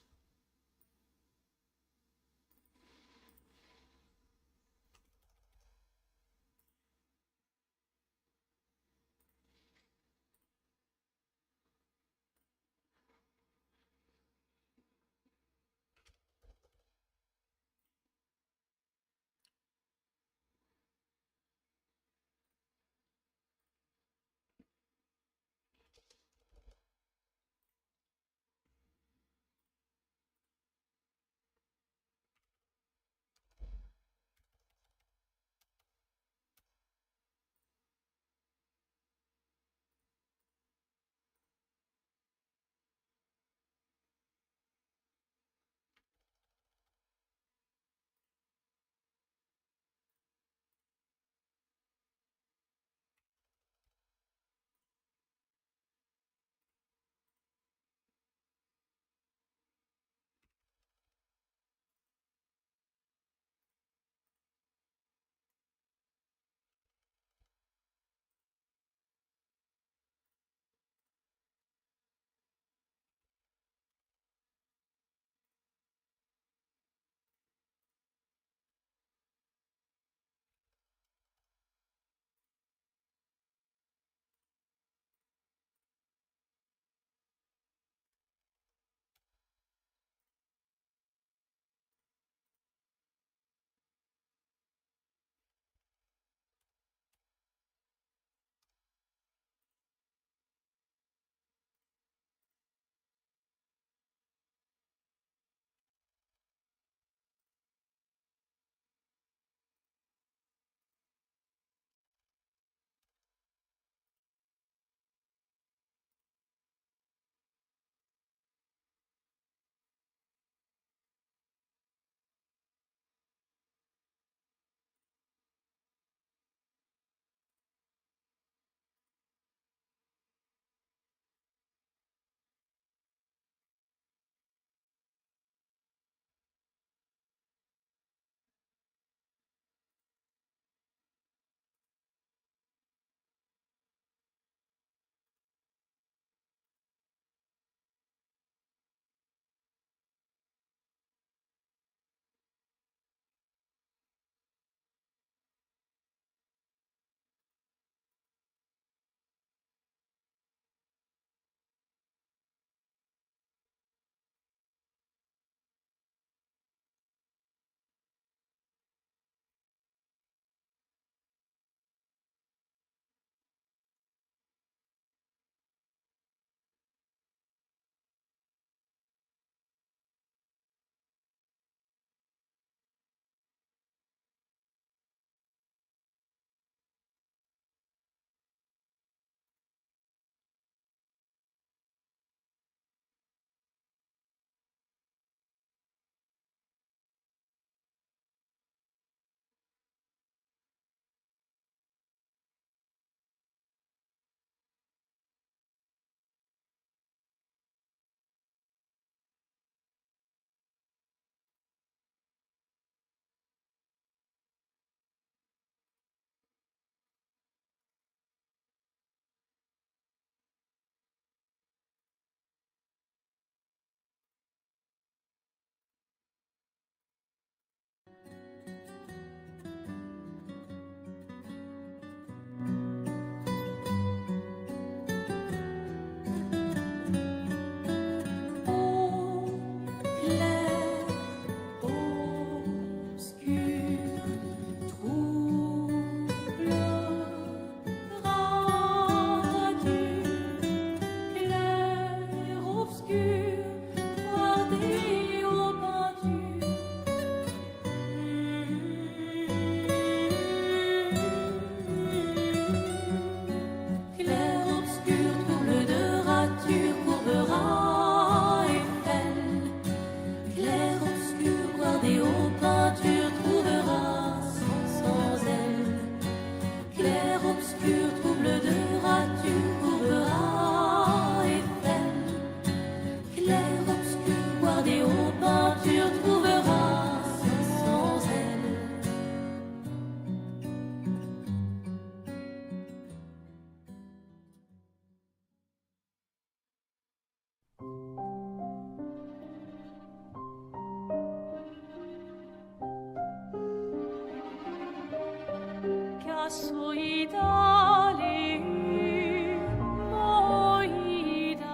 obscur, trouble de rature, courbera Eiffel. Clair, obscur, guardé aux peintures, trouvera sans elle. Casoidale, moidane,